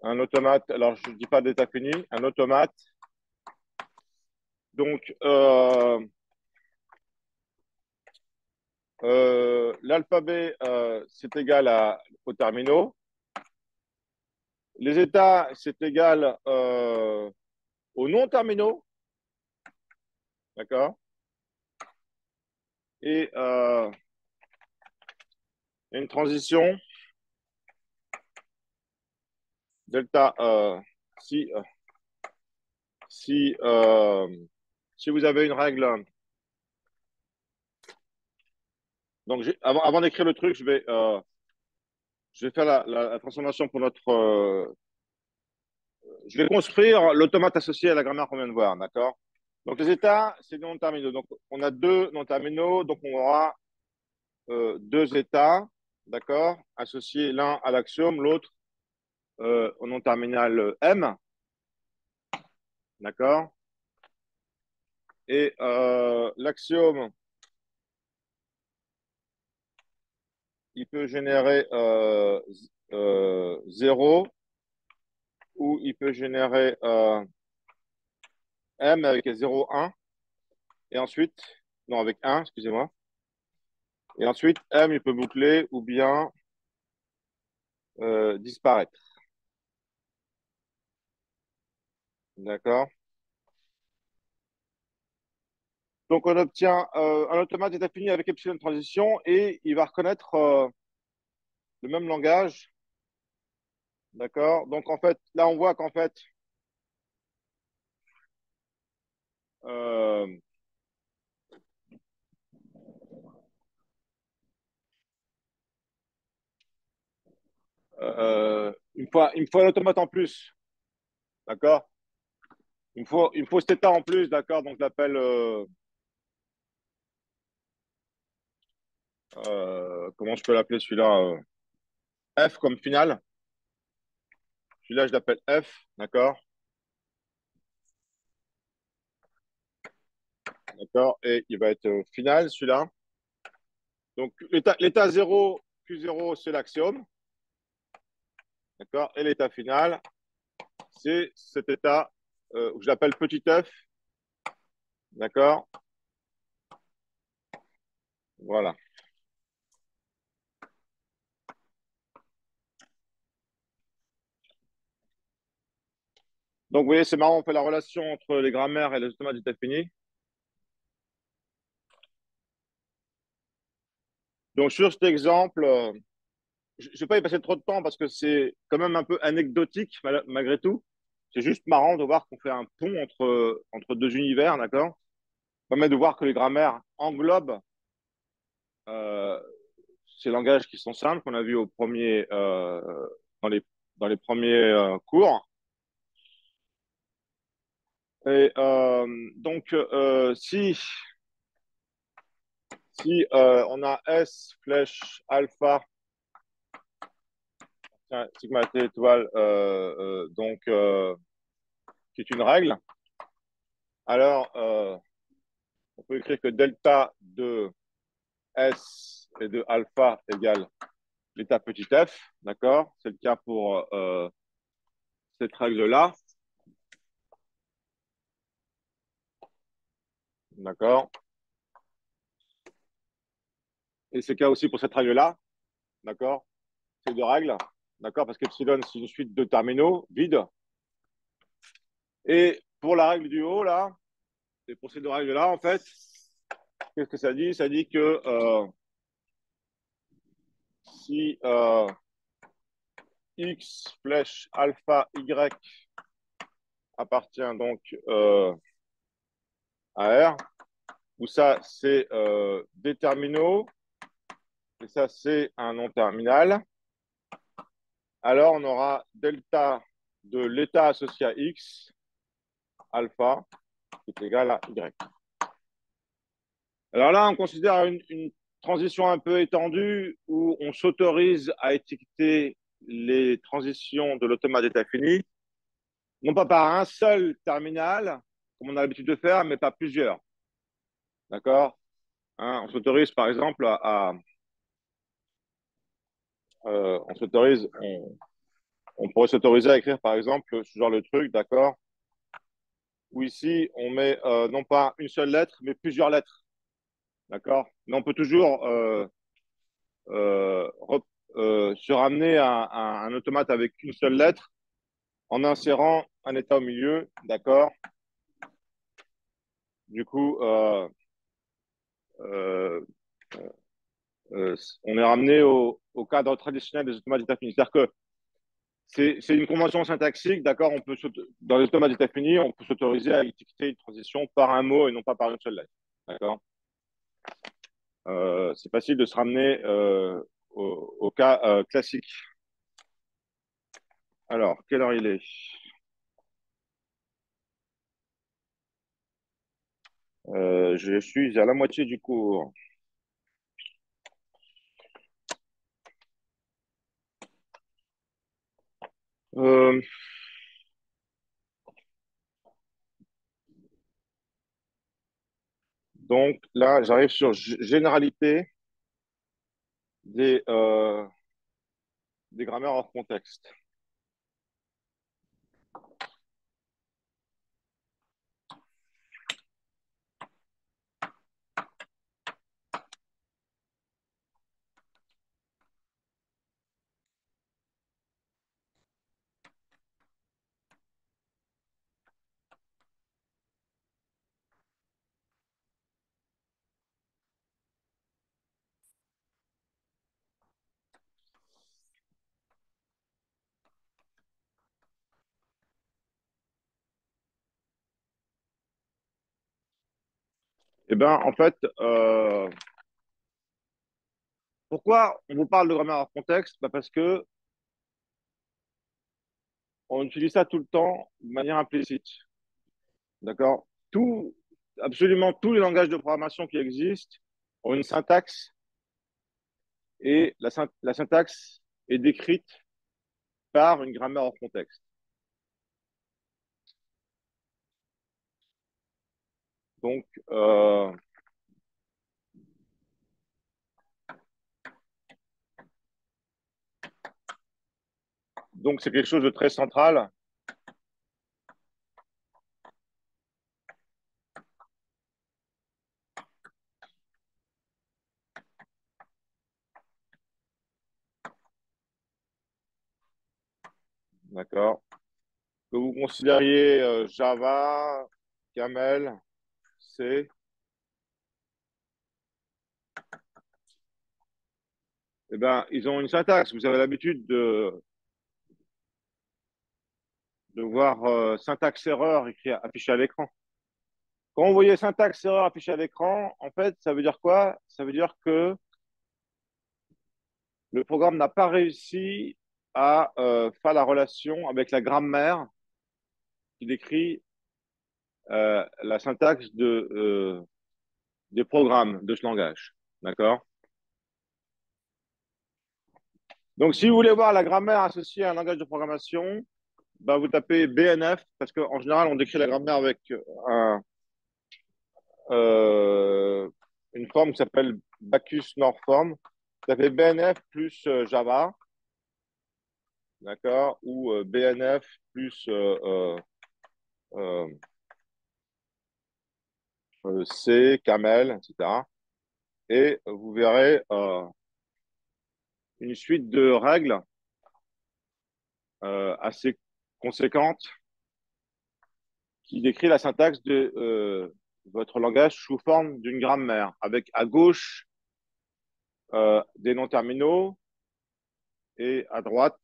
[SPEAKER 1] un automate. Alors je dis pas d'état fini, un automate. Donc l'alphabet, c'est égal aux terminaux. Les états, c'est égal aux non-terminaux, d'accord? Et une transition, delta, si, si, si vous avez une règle, donc avant d'écrire le truc, je vais faire la transformation pour notre, je vais construire l'automate associé à la grammaire qu'on vient de voir, d'accord? Donc les états, c'est des non-terminaux. Donc on a deux non-terminaux, donc on aura deux états, d'accord, associés l'un à l'axiome, l'autre au nom terminal M, d'accord? Et l'axiome, il peut générer 0 ou il peut générer M avec 0, 1, et ensuite, non, avec 1, excusez-moi. Et ensuite, M, il peut boucler ou bien disparaître, d'accord? Donc, on obtient un automate est affini avec epsilon de transition et il va reconnaître le même langage, d'accord? Donc, en fait, là, on voit qu'en fait, euh, il me faut un automate en plus, d'accord? Il me faut cet état en plus, d'accord? Donc, je l'appelle, comment je peux l'appeler celui-là? F comme finale. Celui-là, je l'appelle F, d'accord? D'accord? Et il va être final, celui-là. Donc, l'état 0, Q0, c'est l'axiome, d'accord? Et l'état final, c'est cet état où je l'appelle petit f, d'accord? Voilà. Donc, vous voyez, c'est marrant, on fait la relation entre les grammaires et les automates d'état fini. Donc, sur cet exemple, je ne vais pas y passer trop de temps parce que c'est quand même un peu anecdotique malgré tout. C'est juste marrant de voir qu'on fait un pont entre deux univers, d'accord? Ça permet de voir que les grammaires englobent euh, ces langages qui sont simples qu'on a vu dans les, dans les premiers cours. Et donc, si on a S flèche alpha, tiens, sigma t étoile, qui est une règle, alors on peut écrire que delta de S et de alpha égale l'état petit f, d'accord? C'est le cas pour cette règle-là, d'accord? Et c'est le cas aussi pour cette règle-là, d'accord? Ces deux règles, d'accord? Parce qu'epsilon, c'est une suite de terminaux vides. Et pour la règle du haut, là, et pour ces deux règles-là, en fait, qu'est-ce que ça dit? Ça dit que si x flèche alpha y appartient donc à R, où ça, c'est des terminaux, et ça, c'est un non terminal, alors on aura delta de l'état associé à x, alpha, qui est égal à y. Alors là, on considère une transition un peu étendue où on s'autorise à étiqueter les transitions de l'automate d'état fini, non pas par un seul terminal, comme on a l'habitude de faire, mais par plusieurs. D'accord? Hein, on s'autorise, par exemple, on s'autorise, on pourrait s'autoriser à écrire, par exemple, ce genre de truc, d'accord? Où ici, on met non pas une seule lettre, mais plusieurs lettres. D'accord? Mais on peut toujours euh, se ramener à un automate avec une seule lettre en insérant un état au milieu, d'accord? Du coup, euh, on est ramené au cadre traditionnel des automates d'état fini. C'est-à-dire que c'est une convention syntaxique, d'accord? Dans les automates d'état fini, on peut s'autoriser à étiqueter une transition par un mot et non pas par une seule lettre, d'accord? C'est facile de se ramener au cas classique. Alors, quelle heure il est? Je suis à la moitié du cours. Euh, donc là, j'arrive sur généralité des grammaires hors contexte. Eh bien, en fait, pourquoi on vous parle de grammaire hors contexte? Bah, parce que on utilise ça tout le temps de manière implicite. D'accord? Absolument tous les langages de programmation qui existent ont une syntaxe et la syntaxe est décrite par une grammaire hors contexte. Donc, donc c'est quelque chose de très central. D'accord? Que vous considériez Java, Camel, C, eh ben, ils ont une syntaxe. Vous avez l'habitude de voir syntaxe erreur écrit affiché à l'écran. Quand vous voyez syntaxe erreur affiché à l'écran, en fait, ça veut dire quoi? Ça veut dire que le programme n'a pas réussi à faire la relation avec la grammaire qui décrit la syntaxe des programmes de ce langage. D'accord? Donc, si vous voulez voir la grammaire associée à un langage de programmation, bah, vous tapez BNF, parce qu'en général, on décrit la grammaire avec un, euh, une forme qui s'appelle Bacchus Norm. Vous tapez BNF plus Java, d'accord, ou BNF plus euh, C, Camel, etc. Et vous verrez une suite de règles assez conséquentes qui décrit la syntaxe de votre langage sous forme d'une grammaire, avec à gauche des noms terminaux et à droite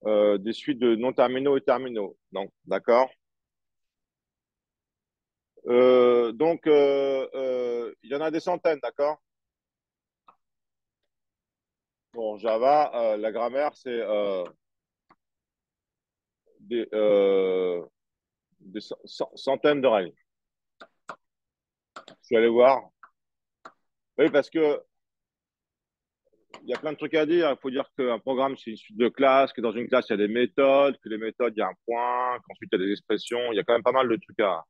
[SPEAKER 1] des suites de noms terminaux et terminaux. Donc, d'accord. Il y en a des centaines, d'accord. Pour Java, la grammaire, c'est des, euh, des centaines de règles. Je suis allé voir. Oui, parce que il y a plein de trucs à dire. Il faut dire qu'un programme, c'est une suite de classes, que dans une classe, il y a des méthodes, que les méthodes, il y a un point, qu'ensuite, il y a des expressions. Il y a quand même pas mal de trucs à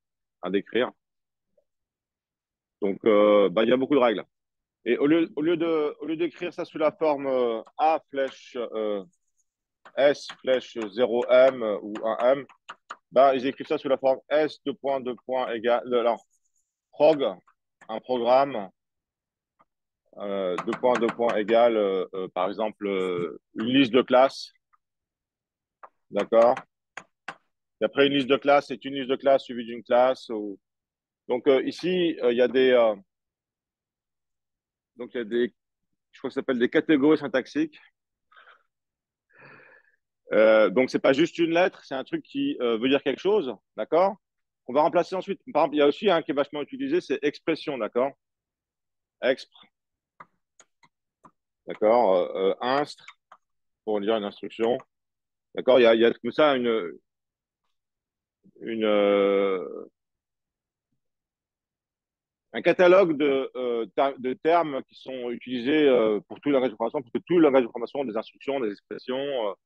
[SPEAKER 1] décrire. Donc, bah, il y a beaucoup de règles. Et au lieu d'écrire ça sous la forme A flèche S flèche 0M ou 1M, bah, ils écrivent ça sous la forme S deux points égale, alors, prog, un programme, deux points égale, par exemple, une liste de classes, d'accord? Et après, une liste de classes, c'est une liste de classes suivie d'une classe. Donc, ici, il y a donc, il y a des, je crois que ça s'appelle des catégories syntaxiques. Donc, c'est pas juste une lettre, c'est un truc qui veut dire quelque chose, d'accord? On va remplacer ensuite. Par exemple, il y a aussi un qui est vachement utilisé, c'est expression, d'accord? Expr, d'accord? Instr, pour dire une instruction, d'accord? Il y a comme ça une, un catalogue de termes qui sont utilisés pour tout le langage de programmation, parce que tout le langage de programmation a des instructions, des expressions,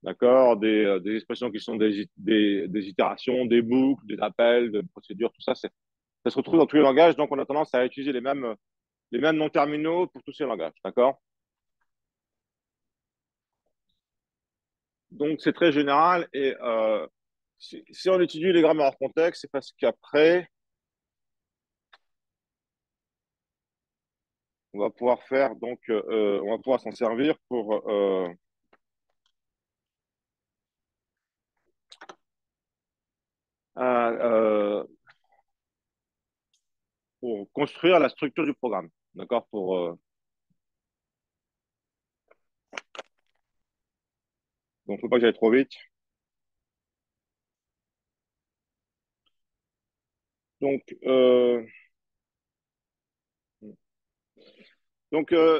[SPEAKER 1] d'accord? Des expressions qui sont des itérations, des boucles, des appels, des procédures, tout ça, ça se retrouve dans tous les langages, donc on a tendance à utiliser les mêmes noms terminaux pour tous ces langages, d'accord? Donc c'est très général et si on étudie les grammaires hors contexte, c'est parce qu'après, on va pouvoir faire on va pouvoir s'en servir euh, pour construire la structure du programme, d'accord? Donc, faut pas que j'aille trop vite. Donc,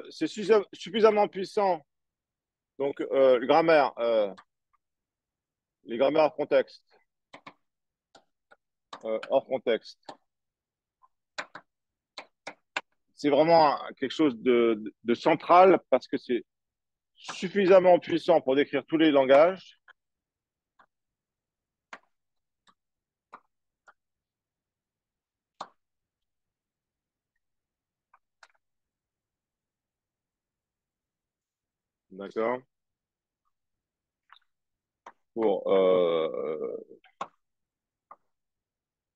[SPEAKER 1] c'est suffisamment puissant Donc, grammaire, les grammaires hors contexte, c'est vraiment quelque chose de central parce que c'est suffisamment puissant pour décrire tous les langages. D'accord? Pour,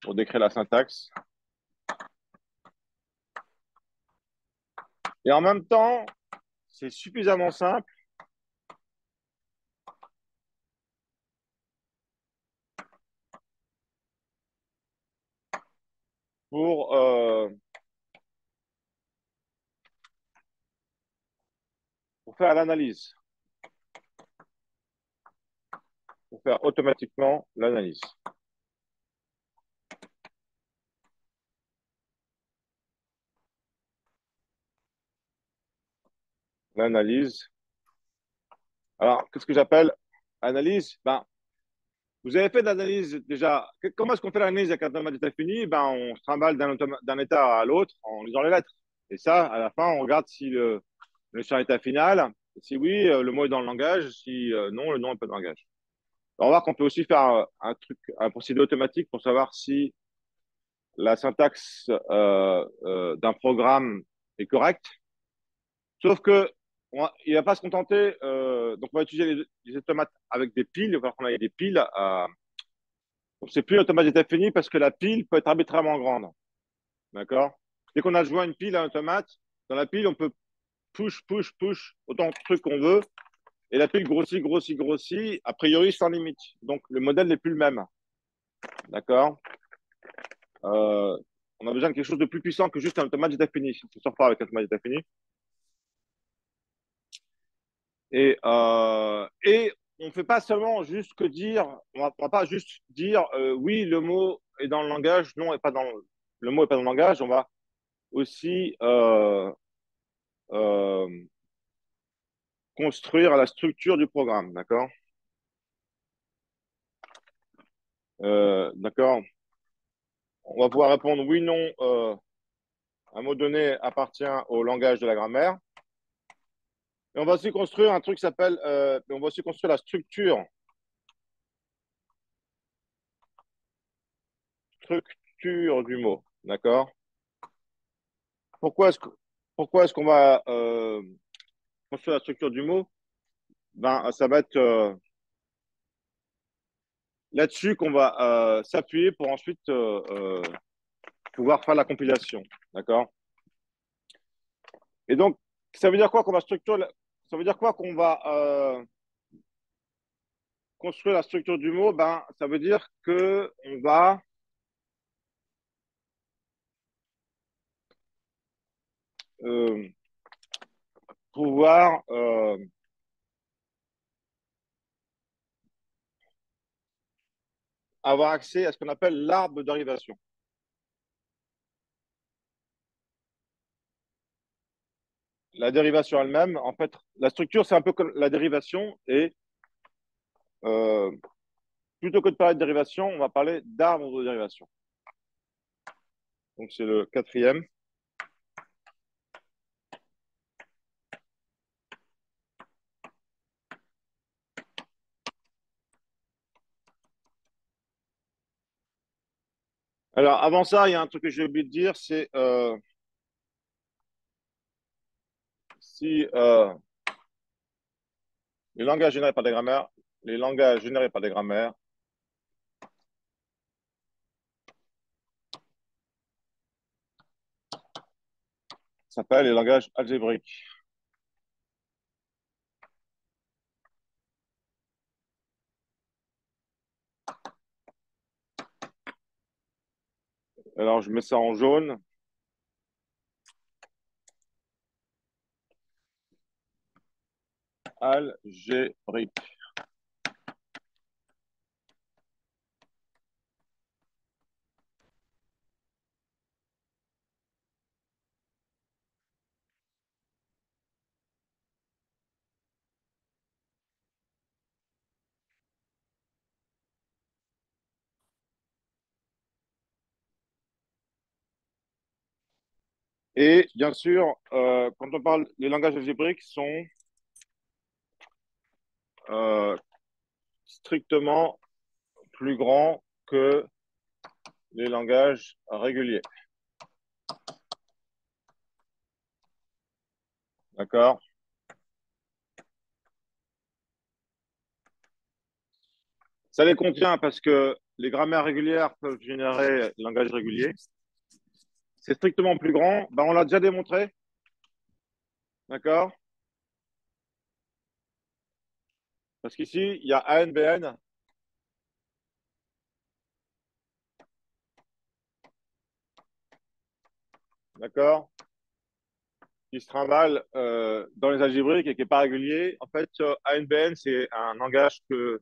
[SPEAKER 1] pour décrire la syntaxe. Et en même temps, c'est suffisamment simple pour, pour faire l'analyse, pour faire automatiquement l'analyse. L'analyse. Alors, qu'est-ce que j'appelle analyse? Ben, vous avez fait de l'analyse déjà. Comment est-ce qu'on fait l'analyse avec un automate d'état fini? Ben, on se trimballe d'un état à l'autre en lisant les lettres. Et ça, à la fin, on regarde si le champ est état final. Si oui, le mot est dans le langage. Si non, le nom n'est pas dans le langage. On va voir qu'on peut aussi faire un truc, un procédé automatique pour savoir si la syntaxe d'un programme est correcte. Sauf que il va pas se contenter. Donc, on va utiliser les automates avec des piles. Il va falloir qu'on ait des piles. Donc, c'est plus l'automate d'état fini parce que la pile peut être arbitrairement grande. D'accord? Dès qu'on a joint une pile à un automate, dans la pile, on peut push autant de trucs qu'on veut. Et la pile grossit, a priori sans limite. Donc, le modèle n'est plus le même. D'accord? Euh, on a besoin de quelque chose de plus puissant que juste un automate d'état fini. On ne sort pas avec un automate d'état fini. Et on ne fait pas seulement juste que dire, on va pas juste dire oui, le mot est dans le langage, non, est pas dans le mot est pas dans le langage. On va aussi euh, construire la structure du programme, d'accord? D'accord. On va pouvoir répondre oui, non. Un mot donné appartient au langage de la grammaire. Et on va aussi construire un truc qui s'appelle, on va aussi construire la structure du mot, d'accord? Pourquoi est-ce que, pourquoi est-ce qu'on va construire la structure du mot? Ben, ça va être là-dessus qu'on va s'appuyer pour ensuite pouvoir faire la compilation, d'accord? Et donc, ça veut dire quoi qu'on va structurer, ça veut dire quoi qu'on va construire la structure du mot? Ben, ça veut dire que on va euh, pouvoir avoir accès à ce qu'on appelle l'arbre de dérivation. La dérivation elle-même, en fait, la structure, c'est un peu comme la dérivation, et euh, plutôt que de parler de dérivation, on va parler d'arbre de dérivation. Donc, c'est le quatrième. Alors, avant ça, il y a un truc que j'ai oublié de dire, c'est si les langages générés par des grammaires, les langages générés par des grammaires s'appellent les langages algébriques. Alors, je mets ça en jaune. Algébrique. Et bien sûr, quand on parle, les langages algébriques sont euh, strictement plus grands que les langages réguliers. D'accord? Ça les contient parce que les grammaires régulières peuvent générer des langages réguliers. C'est strictement plus grand. Ben, on l'a déjà démontré. D'accord? Parce qu'ici, il y a ANBN. D'accord? Qui se trimballe dans les algébriques et qui n'est pas régulier. En fait, ANBN, c'est un langage que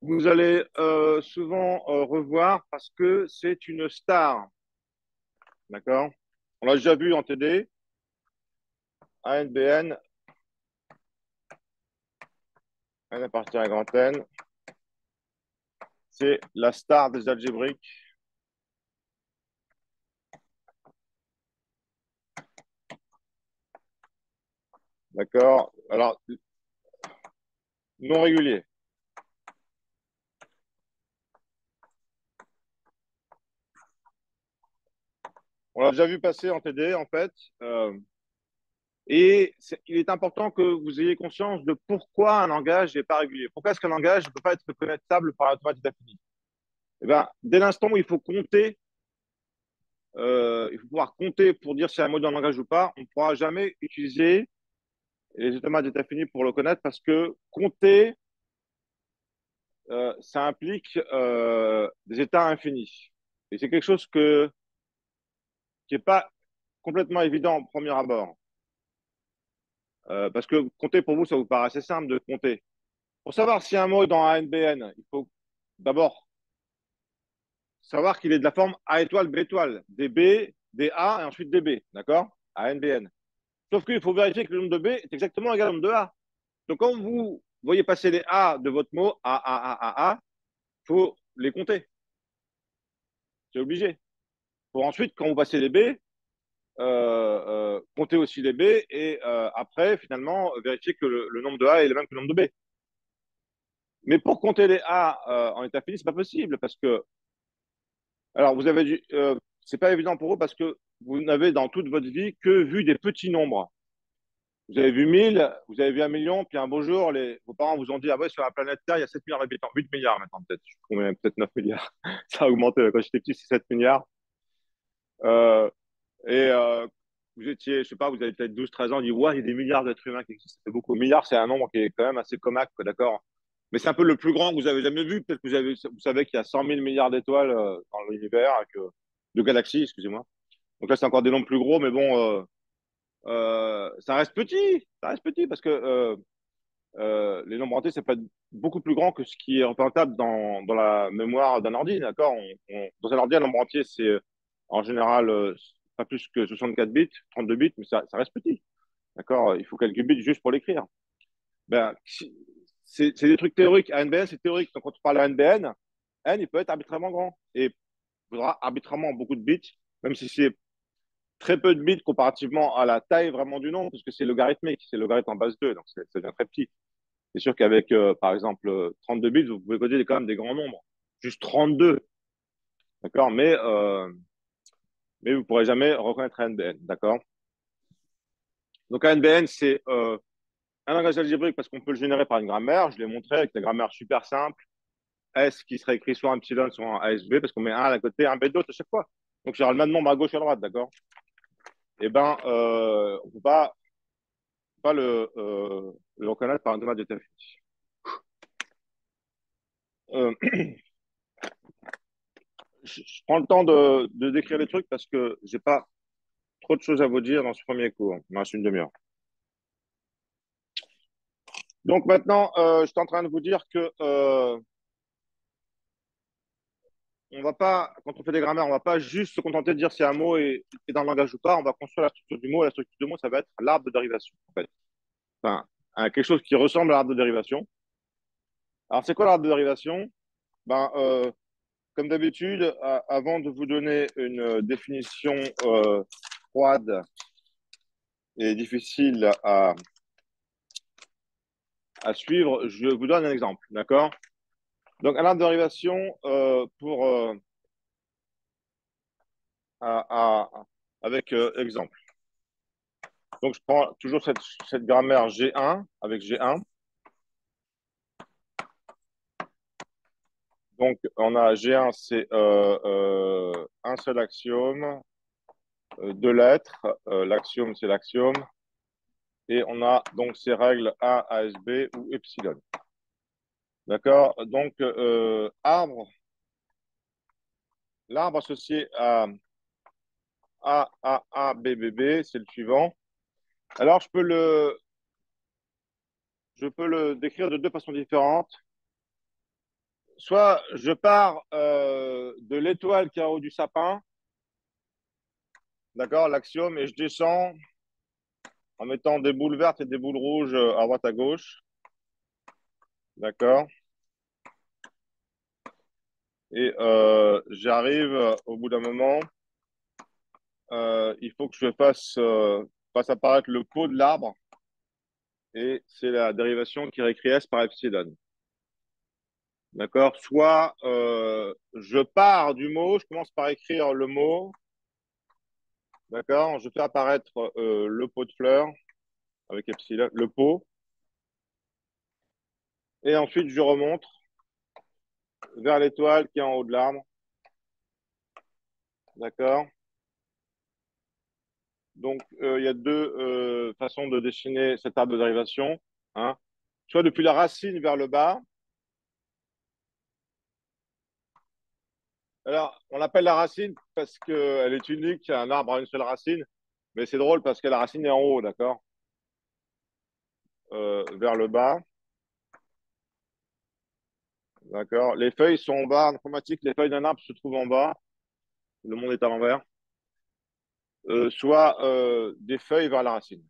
[SPEAKER 1] vous allez souvent revoir parce que c'est une star. D'accord? On l'a déjà vu en TD. ANBN, N appartient à grand N. C'est la star des algébriques. D'accord? Alors, non régulier. On l'a déjà vu passer en TD, en fait. Euh, il est important que vous ayez conscience de pourquoi un langage n'est pas régulier. Pourquoi est-ce qu'un langage ne peut pas être connaissable par automatique défini? Eh ben, dès l'instant où il faut compter, il faut pouvoir compter pour dire si un mot dans un langage ou pas, on ne pourra jamais utiliser les automates d'état fini pour le connaître parce que compter, ça implique des états infinis. Et c'est quelque chose qui n'est pas complètement évident au premier abord. Parce que compter pour vous, ça vous paraît assez simple de compter. Pour savoir si un mot est dans ANBN, il faut d'abord savoir qu'il est de la forme A étoile, B étoile, des B, des A et ensuite des B, d'accord? ANBN. Sauf qu'il faut vérifier que le nombre de B est exactement égal au nombre de A. Donc quand vous voyez passer les A de votre mot, A, il faut les compter. C'est obligé. Pour ensuite, quand vous passez les B, compter aussi les B et après, finalement, vérifier que le nombre de A est le même que le nombre de B. Mais pour compter les A en état fini, c'est pas possible parce que, alors vous avez dû, c'est pas évident pour vous parce que vous n'avez dans toute votre vie que vu des petits nombres. Vous avez vu 1000, vous avez vu 1 million, puis un beau jour, vos parents vous ont dit, ah ouais, sur la planète Terre, il y a 7 milliards d'habitants. 8 milliards maintenant, peut-être. Je suis peut-être 9 milliards. Ça a augmenté. Quand j'étais petit, c'est 7 milliards. Euh, et vous étiez, je sais pas, vous avez peut-être 12, 13 ans, on dit, ouais, il y a des milliards d'êtres humains qui existent. C'est beaucoup. Milliards, c'est un nombre qui est quand même assez comaque, quoi, d'accord? Mais c'est un peu le plus grand que vous avez jamais vu. Peut-être que vous savez qu'il y a 100 000 milliards d'étoiles dans l'univers, de galaxies, excusez-moi. Donc là, c'est encore des nombres plus gros, mais bon, ça reste petit. Ça reste petit parce que les nombres entiers, c'est pas beaucoup plus grand que ce qui est représentable dans la mémoire d'un ordi, d'accord? Dans un ordi, un nombre entier, c'est en général pas plus que 64 bits, 32 bits, mais ça reste petit, d'accord? Il faut quelques bits juste pour l'écrire. Ben, c'est des trucs théoriques. À NBN, c'est théorique. Donc, quand on parle à NBN, N, il peut être arbitrairement grand. Et il faudra arbitrairement beaucoup de bits, même si c'est très peu de bits comparativement à la taille vraiment du nombre, parce que c'est logarithmique, c'est logarithme en base 2, donc ça devient très petit. C'est sûr qu'avec, par exemple, 32 bits, vous pouvez coder quand même des grands nombres. Juste 32, d'accord? Mais vous ne pourrez jamais reconnaître un NBN, d'accord? Donc, un NBN, c'est un langage algébrique parce qu'on peut le générer par une grammaire. Je l'ai montré avec une grammaire super simple. S qui serait écrit soit en epsilon, soit en ASB, parce qu'on met un à côté, un B d'autre à chaque fois. Donc, j'ai le même nombre à gauche et à droite, d'accord? Eh ben, on ne peut pas le reconnaître par un automate de taf. Euh, je prends le temps de décrire les trucs parce que j'ai pas trop de choses à vous dire dans ce premier cours. Il me reste une demi-heure. Donc maintenant, je suis en train de vous dire que on va pas, quand on fait des grammaires, on va pas juste se contenter de dire si un mot est dans le langage ou pas. On va construire la structure du mot. Et la structure du mot, ça va être l'arbre de dérivation, en fait. Enfin, quelque chose qui ressemble à l'arbre de dérivation. Alors, c'est quoi l'arbre de dérivation? Ben, comme d'habitude, avant de vous donner une définition froide et difficile à suivre, je vous donne un exemple, d'accord? Donc, un arbre de dérivation à- à- avec exemple. Donc, je prends toujours cette grammaire G1 avec G1. Donc, on a G1, c'est un seul axiome, deux lettres. L'axiome, c'est l'axiome. Et on a donc ces règles A, ASB ou epsilon. D'accord? Donc, l'arbre associé à A, A, A, B, B, B, c'est le suivant. Alors, je peux le décrire de deux façons différentes. Soit je pars de l'étoile qui est en haut du sapin, d'accord, l'axiome, et je descends en mettant des boules vertes et des boules rouges à droite à gauche, d'accord. Et j'arrive au bout d'un moment, il faut que fasse apparaître le pot de l'arbre, et c'est la dérivation qui réécrit S par epsilon. D'accord? Soit je pars du mot, je commence par écrire le mot, d'accord? Je fais apparaître le pot de fleurs avec epsilon, le pot, et ensuite je remonte vers l'étoile qui est en haut de l'arbre, d'accord? Donc il y a deux façons de dessiner cet arbre de dérivation, hein? Soit depuis la racine vers le bas. Alors, on l'appelle la racine parce qu'elle est unique, un arbre a une seule racine, mais c'est drôle parce que la racine est en haut, d'accord? Vers le bas. D'accord. Les feuilles sont en bas. En informatique, les feuilles d'un arbre se trouvent en bas. Le monde est à l'envers. Soit des feuilles vers la racine.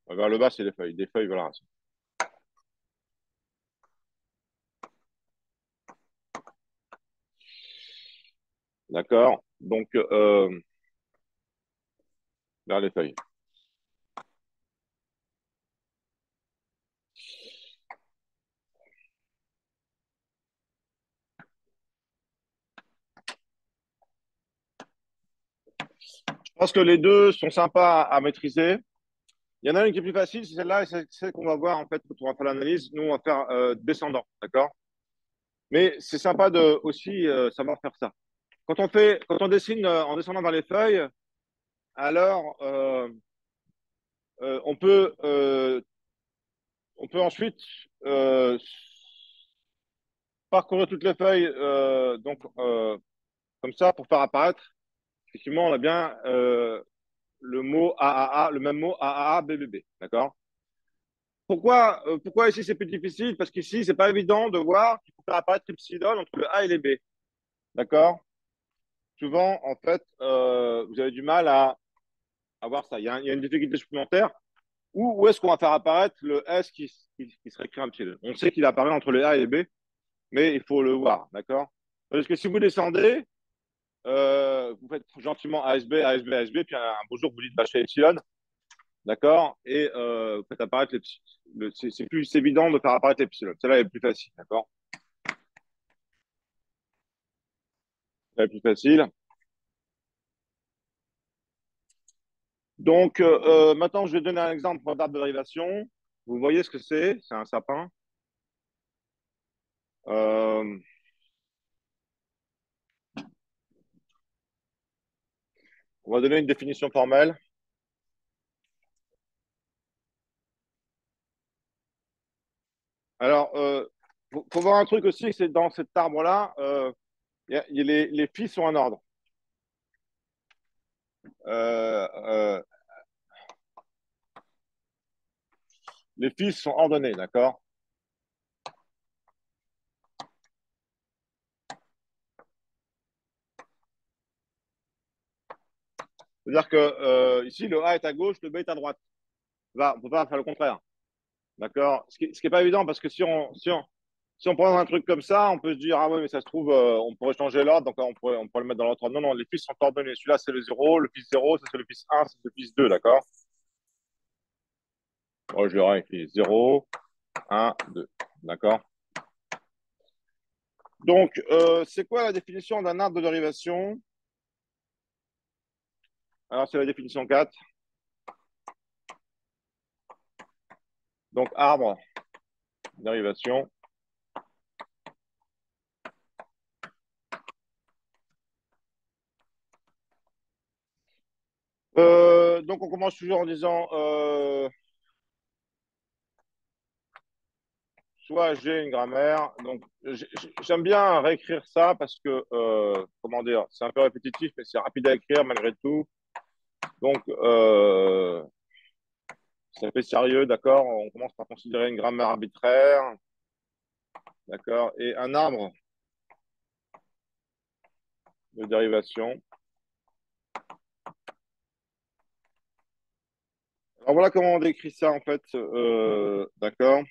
[SPEAKER 1] Vers le bas, c'est les feuilles. Des feuilles vers la racine. D'accord. Donc, vers les feuilles. Je pense que les deux sont sympas à maîtriser. Il y en a une qui est plus facile, c'est celle-là, et c'est celle qu'on va voir en fait quand on va faire l'analyse. Nous, on va faire descendant. D'accord. Mais c'est sympa de aussi savoir faire ça. Quand on dessine en descendant vers les feuilles, alors euh, on peut euh, on peut ensuite parcourir toutes les feuilles comme ça pour faire apparaître. Effectivement, on a bien le mot AAA, le même mot AAA, BBB. D'accord? Pourquoi ici c'est plus difficile? Parce qu'ici, c'est pas évident de voir qu'il faut faire apparaître epsilon entre le A et les B. D'accord? Souvent, en fait, vous avez du mal à voir ça. Il y a une difficulté supplémentaire. Où est-ce qu'on va faire apparaître le S qui serait écrit un epsilon? On sait qu'il apparaît entre le A et les B, mais il faut le voir. D'accord? Parce que si vous descendez, vous faites gentiment ASB, ASB, ASB, puis un beau jour, vous dites bah, je fais epsilon, d'accord? Et vous faites apparaître l'epsilon. C'est plus évident de faire apparaître l'epsilon. Celle-là est plus facile, d'accord? Celle-là est plus facile. Donc, maintenant, je vais donner un exemple d'arbre de dérivation. Vous voyez ce que c'est un sapin. Euh, on va donner une définition formelle. Alors, faut voir un truc aussi, c'est dans cet arbre-là, les fils sont en ordre. Euh, euh, les fils sont ordonnés, d'accord? C'est-à-dire que ici, le A est à gauche, le B est à droite. Là, on ne peut pas faire le contraire. D'accord? Ce qui est pas évident parce que Si on prend un truc comme ça, on peut se dire, ah ouais, mais ça se trouve, on pourrait changer l'ordre, donc on pourrait le mettre dans l'ordre. Non, non, les fils sont ordonnés. Celui-là, c'est le zéro, le fils zéro, ça c'est le fils un, ça c'est le fils 2, d'accord? Moi, je l'aurais écrit zéro, un, 2, d'accord? Donc, c'est quoi la définition d'un arbre de dérivation? Alors, c'est la définition 4. Donc, arbre, dérivation. Donc, on commence toujours en disant soit j'ai une grammaire. Donc, j'aime bien réécrire ça parce que, comment dire, c'est un peu répétitif, mais c'est rapide à écrire malgré tout. Donc, ça fait sérieux, d'accord? On commence par considérer une grammaire arbitraire, d'accord? Et un arbre de dérivation. Alors, voilà comment on décrit ça, en fait, d'accord?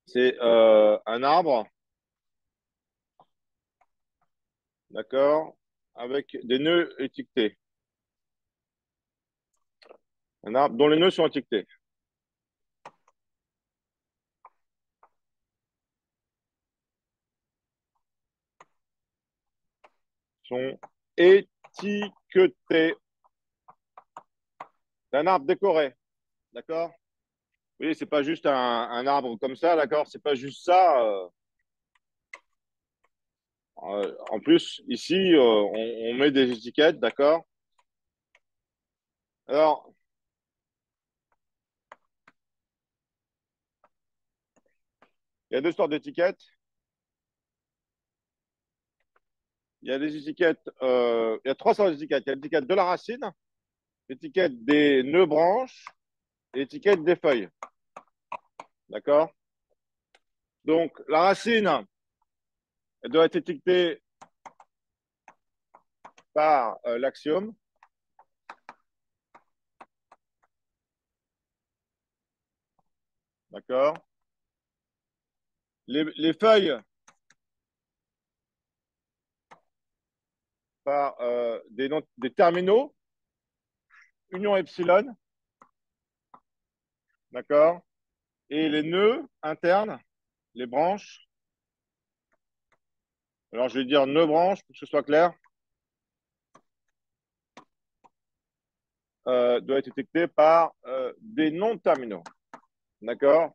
[SPEAKER 1] C'est un arbre, d'accord? Avec des nœuds étiquetés. Un arbre dont les nœuds sont étiquetés. Sont étiquetés. C'est un arbre décoré, d'accord? Oui, c'est pas juste un arbre comme ça, d'accord? C'est pas juste ça. En plus, ici, on met des étiquettes, d'accord? Alors, il y a deux sortes d'étiquettes. Il y a des étiquettes, il y a trois sortes d'étiquettes. Il y a l'étiquette de la racine, l'étiquette des nœuds branches et l'étiquette des feuilles, d'accord? Donc, la racine, elle doit être étiquetée par l'axiome, d'accord? Les feuilles par des terminaux, union epsilon, d'accord? Et les nœuds internes, les branches, alors je vais dire nœud branche pour que ce soit clair, doit être étiqueté par des noms terminaux, d'accord?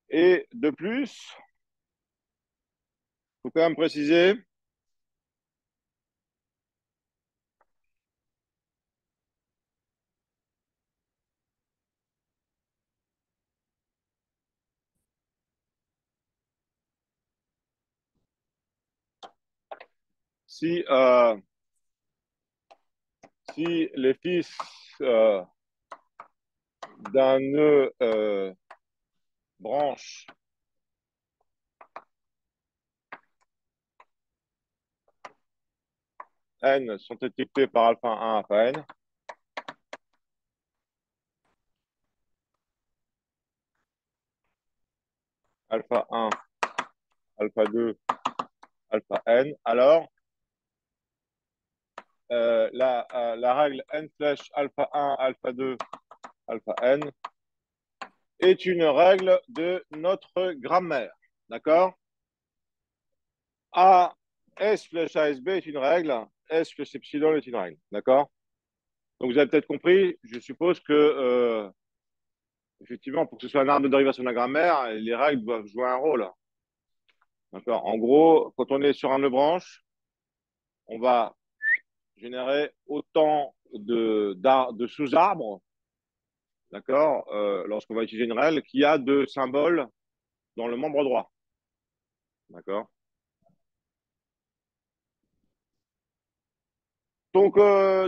[SPEAKER 1] Et de plus, il faut quand même préciser, si, si les fils euh, d'un nœud branche n sont étiquetés par alpha 1, alpha n, alpha 1, alpha 2, alpha n, alors la règle n flèche alpha 1, alpha 2, alpha n est une règle de notre grammaire. D'accord? A, S flèche ASB est une règle, S flèche epsilon est une règle. D'accord? Donc vous avez peut-être compris, je suppose que, effectivement, pour que ce soit un arbre de dérivation de la grammaire, les règles doivent jouer un rôle. D'accord? En gros, quand on est sur un nœud branche, on va générer autant de sous-arbres, d'accord, lorsqu'on va utiliser une règle, qu'il y a de symboles dans le membre droit. D'accord? Donc,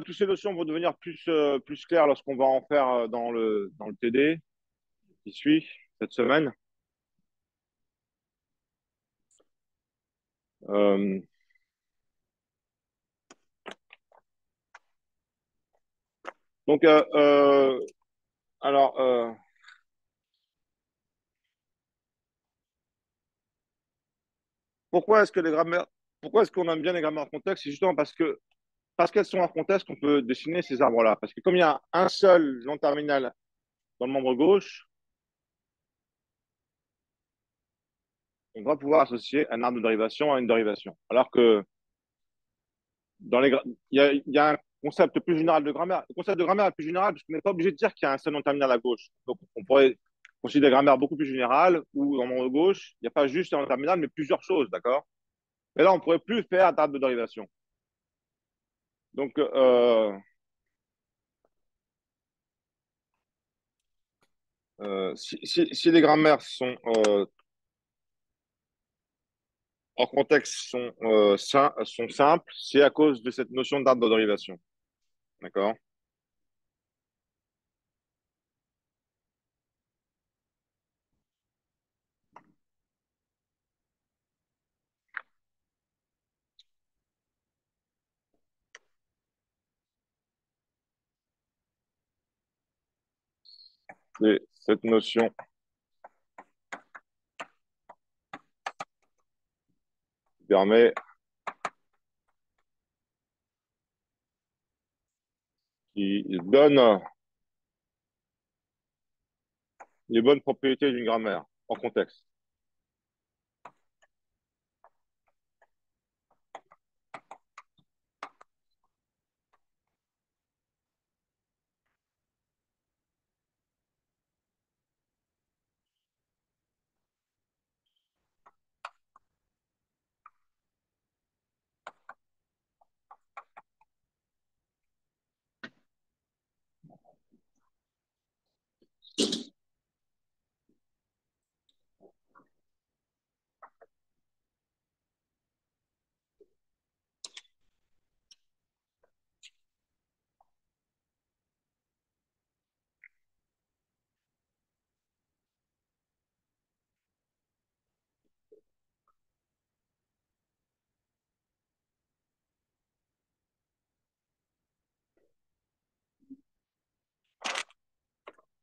[SPEAKER 1] toutes ces notions vont devenir plus claires lorsqu'on va en faire dans le TD qui suit cette semaine. Euh, Donc, alors, pourquoi est-ce que les grammaires, pourquoi est-ce qu'on aime bien les grammaires en contexte? C'est justement parce qu'elles sont en contexte qu'on peut dessiner ces arbres-là. Parce que comme il y a un seul nom terminal dans le membre gauche, on va pouvoir associer un arbre de dérivation à une dérivation. Alors que il y a un concept plus général de grammaire. Le concept de grammaire est plus général parce qu'on n'est pas obligé de dire qu'il y a un seul nom terminal à gauche. Donc, on pourrait considérer la grammaire beaucoup plus générale où, dans le membre gauche, il n'y a pas juste un nom terminal, mais plusieurs choses, d'accord? Mais là, on ne pourrait plus faire d'arbre de dérivation. Donc, si les grammaires sont en contexte sont simples, c'est à cause de cette notion d'arbre de dérivation. D'accord? Et cette notion permet, qui donne les bonnes propriétés d'une grammaire en contexte.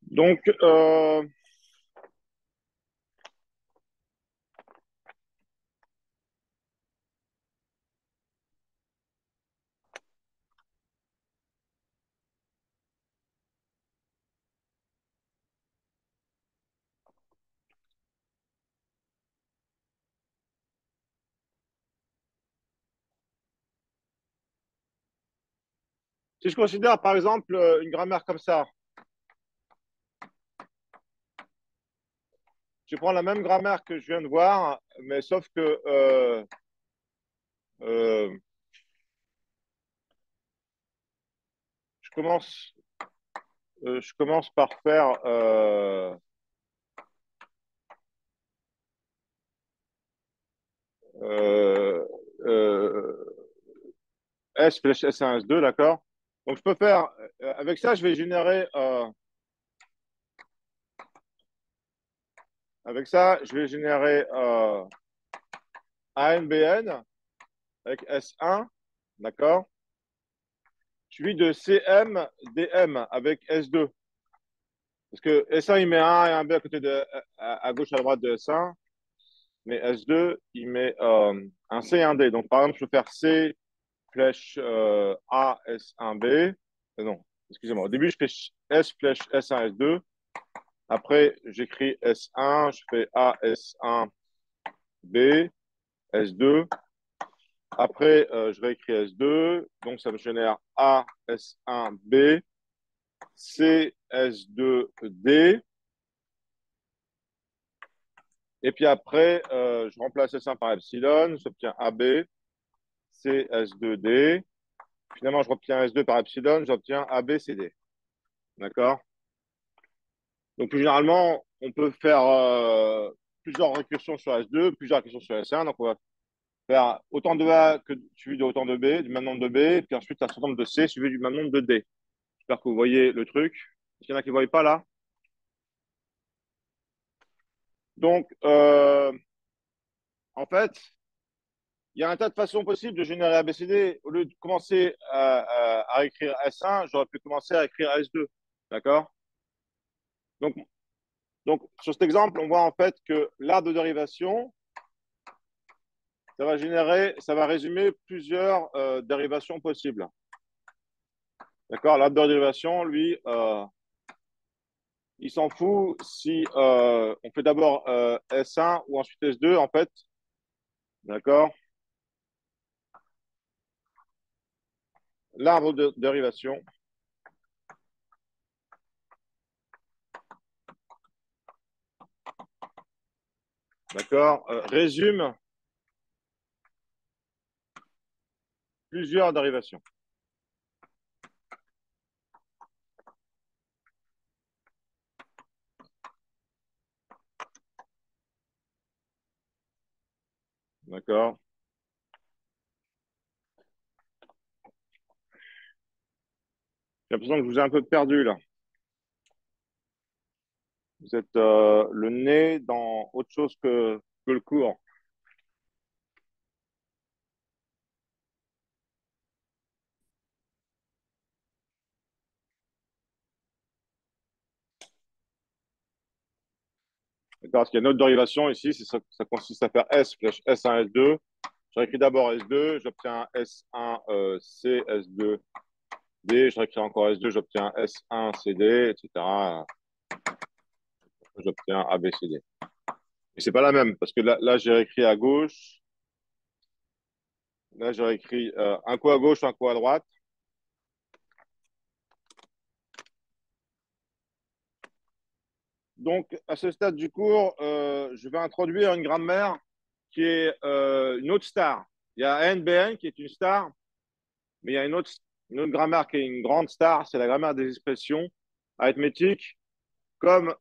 [SPEAKER 1] Donc, si je considère par exemple une grammaire comme ça, je prends la même grammaire que je viens de voir, mais sauf que euh, je commence, je commence par faire euh, euh, S flèche S1, S2, d'accord? Donc je peux faire, avec ça, je vais générer, avec ça, je vais générer ANBN avec S1, d'accord? Suivi de CMDM avec S2. Parce que S1, il met un A et un B à côté à gauche, à droite de S1, mais S2, il met un C et un D. Donc, par exemple, je peux faire C flèche A S1 B. Non, excusez-moi. Au début, je fais S flèche S1 S2. Après, j'écris S1, je fais A S1 B, S2. Après, je réécris S2. Donc, ça me génère A S1 B, C S2 D. Et puis après, je remplace S1 par epsilon, j'obtiens AB, C, S2D. Finalement, je obtiens S2 par epsilon, j'obtiens AB, CD. D'accord? Donc, plus généralement, on peut faire plusieurs récursions sur S2, plusieurs récursions sur S1. Donc, on va faire autant de A que suivi de autant de B, du même nombre de B, et puis ensuite un certain nombre de C suivi du même nombre de D. J'espère que vous voyez le truc. Est-ce qu'il y en a qui ne voient pas là? Donc, en fait, il y a un tas de façons possibles de générer ABCD. Au lieu de commencer à écrire S1, j'aurais pu commencer à écrire S2. D'accord? Donc, donc, sur cet exemple, on voit en fait que l'arbre de dérivation, ça va résumer plusieurs dérivations possibles. D'accord? L'arbre de dérivation, lui, il s'en fout si on fait d'abord S1 ou ensuite S2, en fait. D'accord? L'arbre de dérivation, d'accord, résume plusieurs dérivations. D'accord? J'ai l'impression que je vous ai un peu perdu là. Vous êtes le nez dans autre chose que le cours. D'accord? Parce qu'il y a une autre dérivation ici, ça consiste à faire S flèche S1, S2. Je réécris d'abord S2, j'obtiens S1, C, S2, D. Je réécris encore S2, j'obtiens S1, CD, etc. J'obtiens A, B, C, D. Et c'est pas la même, parce que là j'ai réécrit à gauche. Là, j'ai réécrit un coup à gauche, un coup à droite. Donc, à ce stade du cours, je vais introduire une grammaire qui est une autre star. Il y a ANBN qui est une star, mais il y a une autre grammaire qui est une grande star, c'est la grammaire des expressions arithmétiques. Comme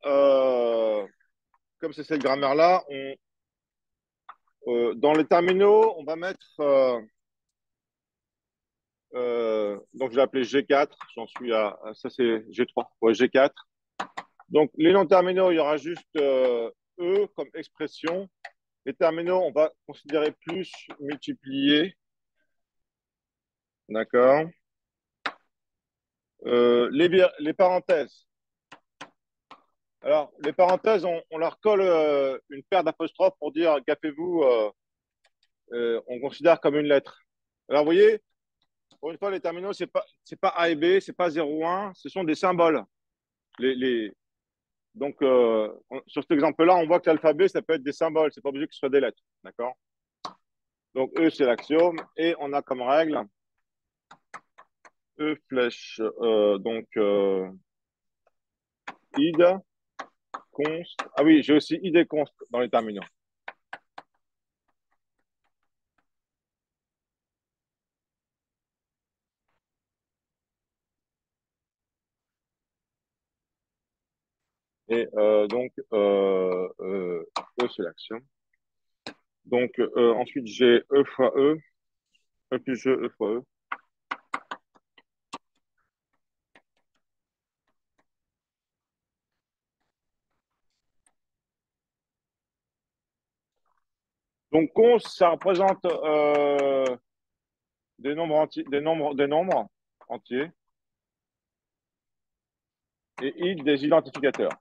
[SPEAKER 1] comme c'est cette grammaire-là, dans les terminaux, on va mettre, donc je l'ai appelé G4, j'en suis ça c'est G3, ouais, G4. Donc les noms terminaux, il y aura juste E comme expression. Les terminaux, on va considérer plus multipliés. D'accord. Les parenthèses. Alors, les parenthèses, on leur colle une paire d'apostrophes pour dire gaffez-vous, on considère comme une lettre. Alors, vous voyez, pour une fois, les terminaux, c'est pas A et B, c'est pas 0 ou 1, ce sont des symboles. Les... Donc, sur cet exemple-là, on voit que l'alphabet, ça peut être des symboles, c'est pas obligé que ce soit des lettres. D'accord? Donc, E, c'est l'axiome, et on a comme règle E flèche, id, const. Ah oui, j'ai aussi id et const dans les terminaux. Et E, c'est l'axiome. Donc, ensuite, j'ai E fois E, E plus G, E fois E. Donc, const, ça représente des nombres entiers, et id, des identificateurs.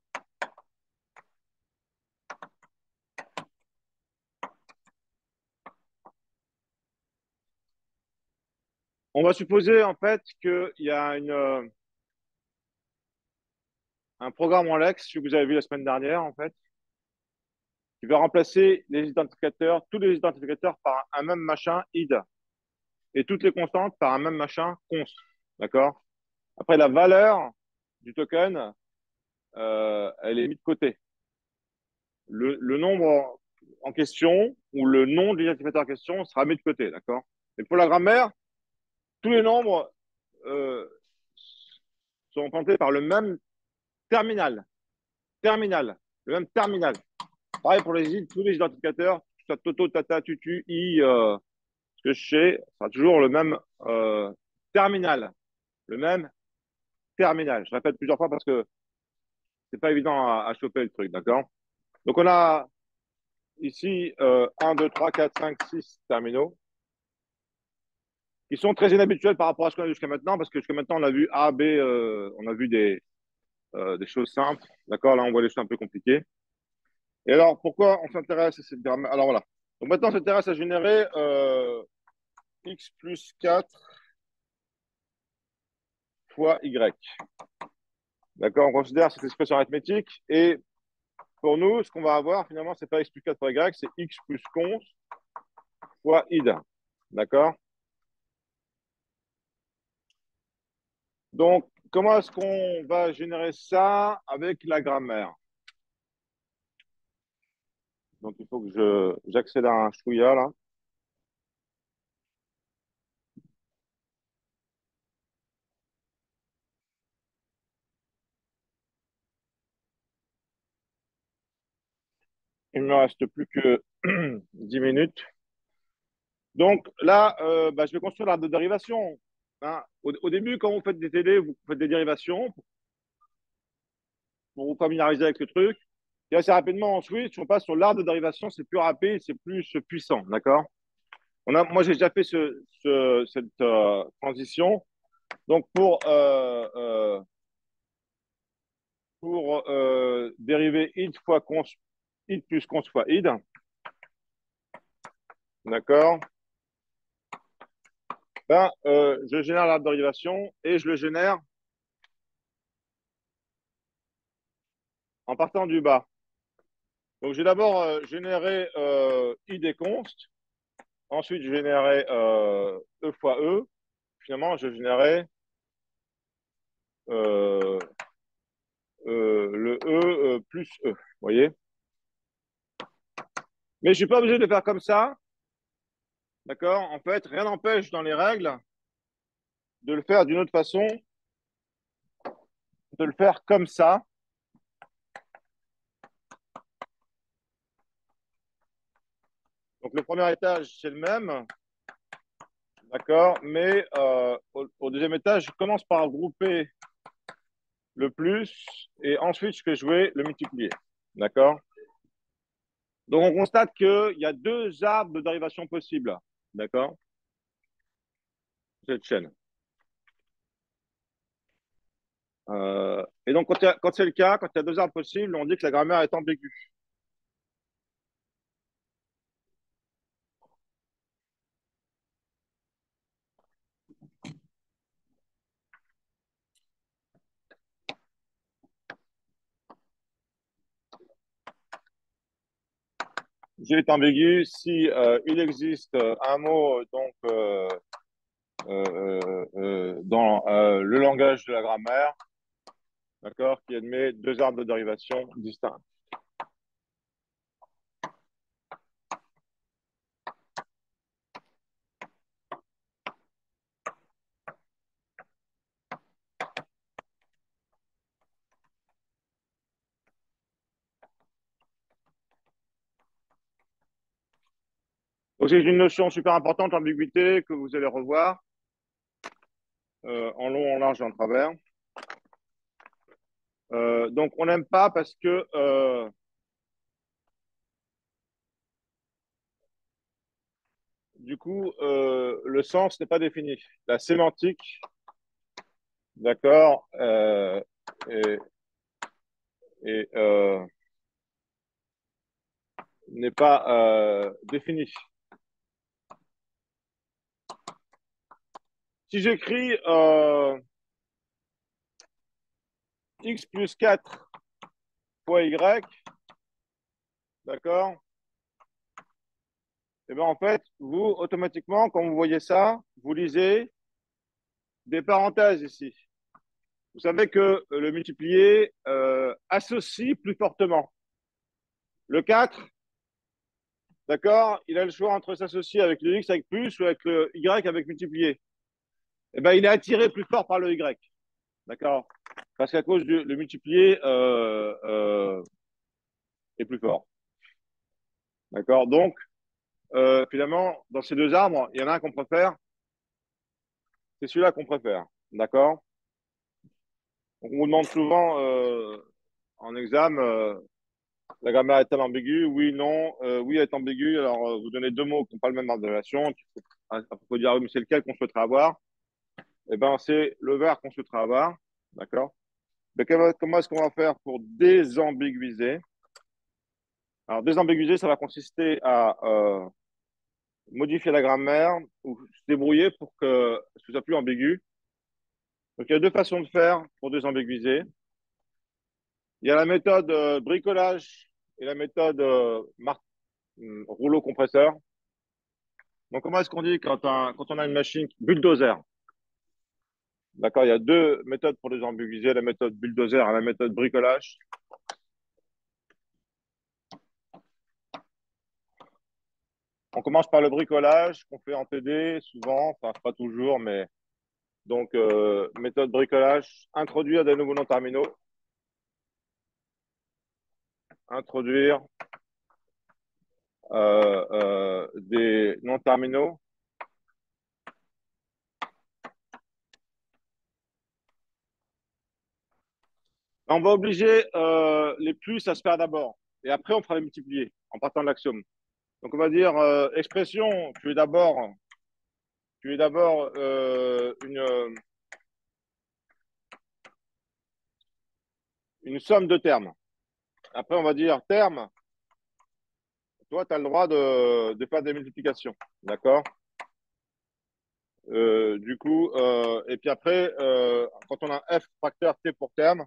[SPEAKER 1] On va supposer, en fait, qu'il y a un programme en Lex, que vous avez vu la semaine dernière, en fait, qui va remplacer les identificateurs, tous les identificateurs par un même machin id, et toutes les constantes par un même machin const. D'accord? Après, la valeur du token, elle est mise de côté. Le nombre en question ou le nom de l'identificateur en question sera mis de côté. D'accord? Et pour la grammaire, tous les nombres euh, sont représentés par le même terminal. Terminal. Le même terminal. Pareil pour tous les identificateurs, que ce soit Toto, Tata, Tutu, I, ce que je sais, ça sera toujours le même terminal. Le même terminal. Je répète plusieurs fois parce que c'est pas évident à choper le truc, d'accord? Donc on a ici 1, 2, 3, 4, 5, 6 terminaux. qui sont très inhabituels par rapport à ce qu'on a vu jusqu'à maintenant, parce que jusqu'à maintenant, on a vu A, B, on a vu des choses simples. D'accord? Là, on voit des choses un peu compliquées. Et alors, pourquoi on s'intéresse à cette grammaire? Alors voilà. Donc maintenant, on s'intéresse à générer x plus 4 fois y. D'accord? On considère cette expression arithmétique. Et pour nous, ce qu'on va avoir, finalement, c'est pas x plus 4 fois y, c'est x plus const fois id. D'accord? Donc, comment est-ce qu'on va générer ça avec la grammaire? Donc, il faut que j'accède à un chouïa, là. Il me reste plus que 10 minutes. Donc là, bah, je vais construire l'arbre de dérivation. Hein. Au début, quand vous faites des TD, vous faites des dérivations pour vous familiariser avec le truc. Et assez rapidement, ensuite, on passe sur l'arbre de dérivation. C'est plus rapide, c'est plus puissant. D'accord? Moi, j'ai déjà fait cette transition. Donc, pour dériver id fois const, id plus const fois id, d'accord? Ben, je génère l'arbre de dérivation et je le génère en partant du bas. Donc, j'ai d'abord généré id et const. Ensuite, je générais e fois e. Finalement, je générais euh, le e plus e. Vous voyez? Mais je ne suis pas obligé de le faire comme ça. D'accord? En fait, rien n'empêche dans les règles de le faire d'une autre façon, de le faire comme ça. Donc, le premier étage, c'est le même. D'accord? Mais au deuxième étage, je commence par grouper le plus et ensuite, je fais jouer le multiplier. D'accord? Donc, on constate qu'il y a deux arbres de dérivation possibles. D'accord? Cette chaîne. Et donc, quand c'est le cas, quand il y a deux arbres possibles, on dit que la grammaire est ambiguë. G est ambigu si il existe un mot dans le langage de la grammaire, d'accord, qui admet deux arbres de dérivation distincts. Donc, c'est une notion super importante, l'ambiguïté, que vous allez revoir en long, en large et en travers. Donc, on n'aime pas parce que du coup, le sens n'est pas défini. La sémantique, d'accord, et, et n'est pas définie. Si j'écris x plus 4 fois y, d'accord, et bien en fait, vous, automatiquement, quand vous voyez ça, vous lisez des parenthèses ici. Vous savez que le multiplier associe plus fortement. Le 4, d'accord, il a le choix entre s'associer avec le x avec plus ou avec le y avec multiplier. Et ben, il est attiré plus fort par le y, d'accord, parce qu'à cause du le multiplier est plus fort. D'accord? Donc, finalement, dans ces deux arbres, il y en a un qu'on préfère, c'est celui-là qu'on préfère. D'accord? Donc, on vous demande souvent en examen, la grammaire est-elle ambiguë? Oui, non. Oui, elle est ambiguë. Alors, vous donnez deux mots qui n'ont pas le même ordre de relation. à propos de dire, ah oui, mais c'est lequel qu'on souhaiterait avoir? Eh ben, c'est le vert qu'on souhaiterait avoir. D'accord? Mais comment est-ce qu'on va faire pour désambiguiser? Alors, désambiguiser, ça va consister à modifier la grammaire ou se débrouiller pour que ce soit plus ambigu. Donc, il y a deux façons de faire pour désambiguiser. Il y a la méthode bricolage et la méthode rouleau compresseur. Donc, comment est-ce qu'on dit quand on a une machine bulldozer? D'accord, il y a deux méthodes pour désambiguiser, la méthode bulldozer et la méthode bricolage. On commence par le bricolage qu'on fait en TD souvent, enfin pas toujours, mais donc méthode bricolage, introduire des nouveaux noms terminaux, introduire des noms terminaux. On va obliger les plus à se faire d'abord, et après on fera les multiplier en partant de l'axiome. Donc on va dire expression, tu es d'abord une somme de termes. Après on va dire terme, toi tu as le droit de faire des multiplications. D'accord? Du coup, et puis après, quand on a f facteur t pour terme,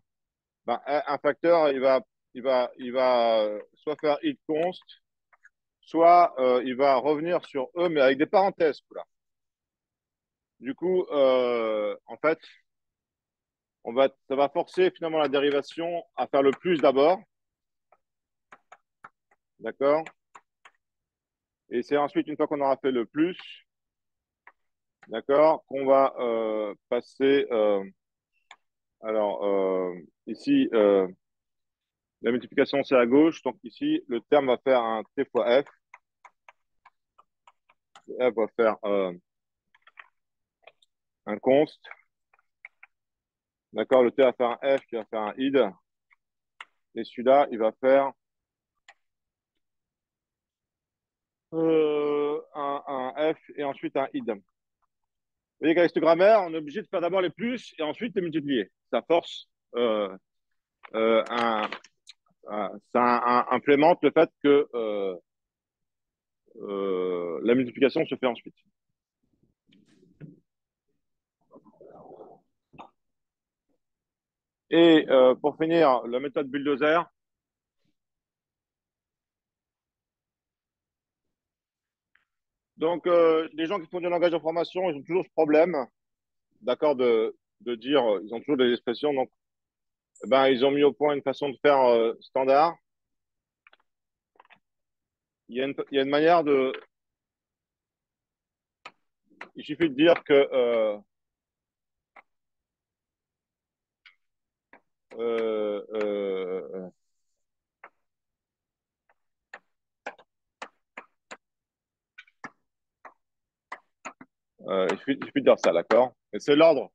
[SPEAKER 1] ben, un facteur, il va soit faire id const, soit il va revenir sur e, mais avec des parenthèses. Là. Du coup, en fait, ça va forcer finalement la dérivation à faire le plus d'abord, d'accord? Et c'est ensuite, une fois qu'on aura fait le plus, d'accord, qu'on va passer. Alors, ici, la multiplication, c'est à gauche. Donc ici, le terme va faire un t fois f. F va faire un const. D'accord, le t va faire un f qui va faire un id. Et celui-là, il va faire un f et ensuite un id. Vous voyez qu'avec cette grammaire, on est obligé de faire d'abord les plus et ensuite les multiplier. Ça force euh, un, ça implémente le fait que la multiplication se fait ensuite. Et pour finir, la méthode bulldozer. Donc, les gens qui font du langage d'information, ils ont toujours ce problème, d'accord, de dire, ils ont toujours des expressions. Donc, eh ben, ils ont mis au point une façon de faire standard. Il y a une manière de. Il suffit de dire que euh, euh, il suffit de dire ça, d'accord? Et c'est l'ordre,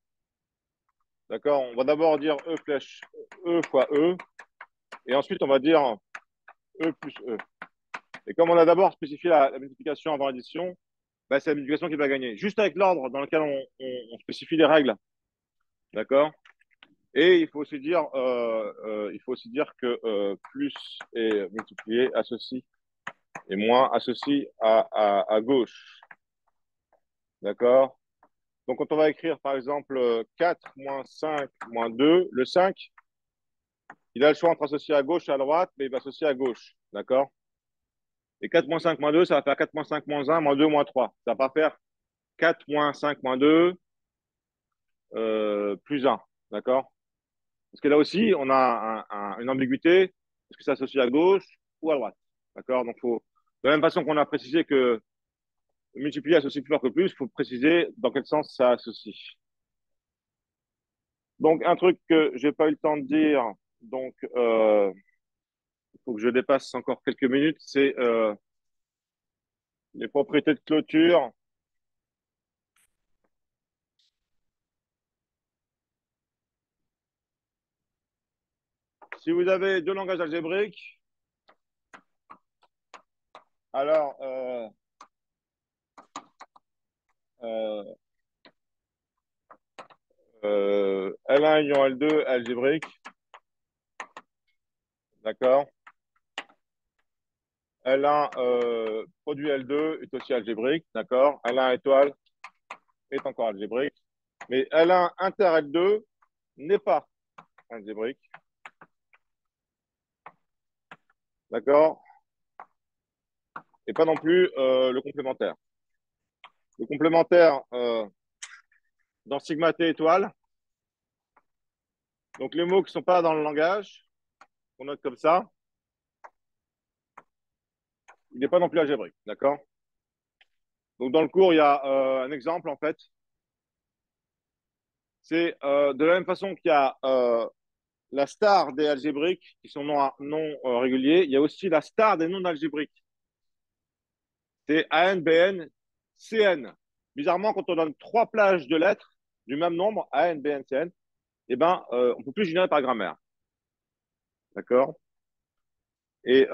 [SPEAKER 1] d'accord? On va d'abord dire E flèche E fois E, et ensuite on va dire E plus E. Et comme on a d'abord spécifié la multiplication avant l'addition, bah, c'est la multiplication qui va gagner. Juste avec l'ordre dans lequel on spécifie les règles, d'accord? Et il faut aussi dire que plus est multiplié à ceci et moins à ceci à gauche, d'accord? Donc, quand on va écrire, par exemple, 4 moins 5 moins 2, le 5, il a le choix entre associer à gauche et à droite, mais il va associer à gauche, d'accord? Et 4 moins 5 moins 2, ça va faire 4 moins 5 moins 1, moins 2 moins 3. Ça va pas faire 4 moins 5 moins 2 plus 1, d'accord? Parce que là aussi, on a une ambiguïté. Est-ce que ça s'associe à gauche ou à droite? D'accord? Donc, de la même façon qu'on a précisé que multiplier associe plus fort que plus, il faut préciser dans quel sens ça associe. Donc, un truc que j'ai pas eu le temps de dire, donc il faut que je dépasse encore quelques minutes, c'est les propriétés de clôture. Si vous avez deux langages algébriques, alors euh, L1 union L2 algébrique, d'accord? L1 produit L2 est aussi algébrique, d'accord? L1 étoile est encore algébrique. Mais L1 inter L2 n'est pas algébrique, d'accord? Et pas non plus le complémentaire. Le complémentaire dans sigma T étoile, donc les mots qui ne sont pas dans le langage, qu'on note comme ça, il n'est pas non plus algébrique, d'accord? Donc dans le cours, il y a un exemple en fait. C'est de la même façon qu'il y a la star des algébriques qui sont non réguliers, il y a aussi la star des non algébriques. C'est AN, BN, CN. Bizarrement, quand on donne trois plages de lettres du même nombre, AN, BN, CN, eh ben, on ne peut plus générer par grammaire. D'accord? Et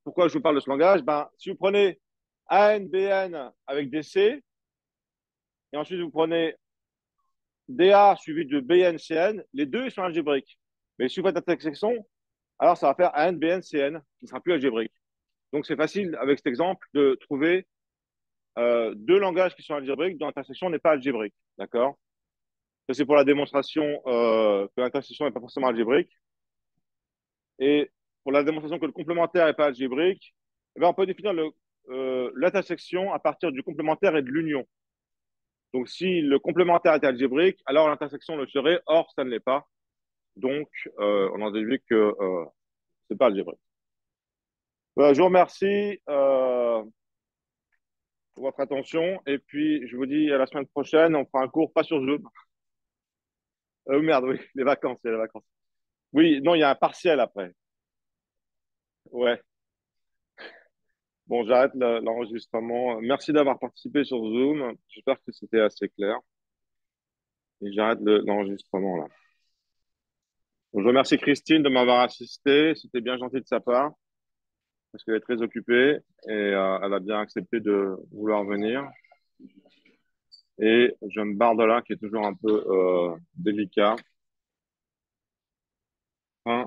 [SPEAKER 1] pourquoi je vous parle de ce langage? Ben, si vous prenez AN, BN avec des C, et ensuite vous prenez DA suivi de BN, CN, les deux ils sont algébriques. Mais si vous faites la intersection, alors ça va faire AN, BN, CN, qui ne sera plus algébrique. Donc c'est facile avec cet exemple de trouver deux langages qui sont algébriques dont l'intersection n'est pas algébrique. D'accord? Ça, c'est pour la démonstration que l'intersection n'est pas forcément algébrique. Et pour la démonstration que le complémentaire n'est pas algébrique, eh bien, on peut définir l'intersection à partir du complémentaire et de l'union. Donc, si le complémentaire est algébrique, alors l'intersection le serait, or, ça ne l'est pas. Donc, on en déduit que ce n'est pas algébrique. Je vous remercie pour votre attention. Et puis, je vous dis à la semaine prochaine. On fera un cours, pas sur Zoom. Merde, oui, les vacances, il y a les vacances. Oui, non, il y a un partiel après. Ouais. Bon, j'arrête l'enregistrement. Merci d'avoir participé sur Zoom. J'espère que c'était assez clair. Et j'arrête l'enregistrement là. Donc, je remercie Christine de m'avoir assisté. C'était bien gentil de sa part parce qu'elle est très occupée et elle a bien accepté de vouloir venir. Et je me barre de là, qui est toujours un peu délicat. Hein.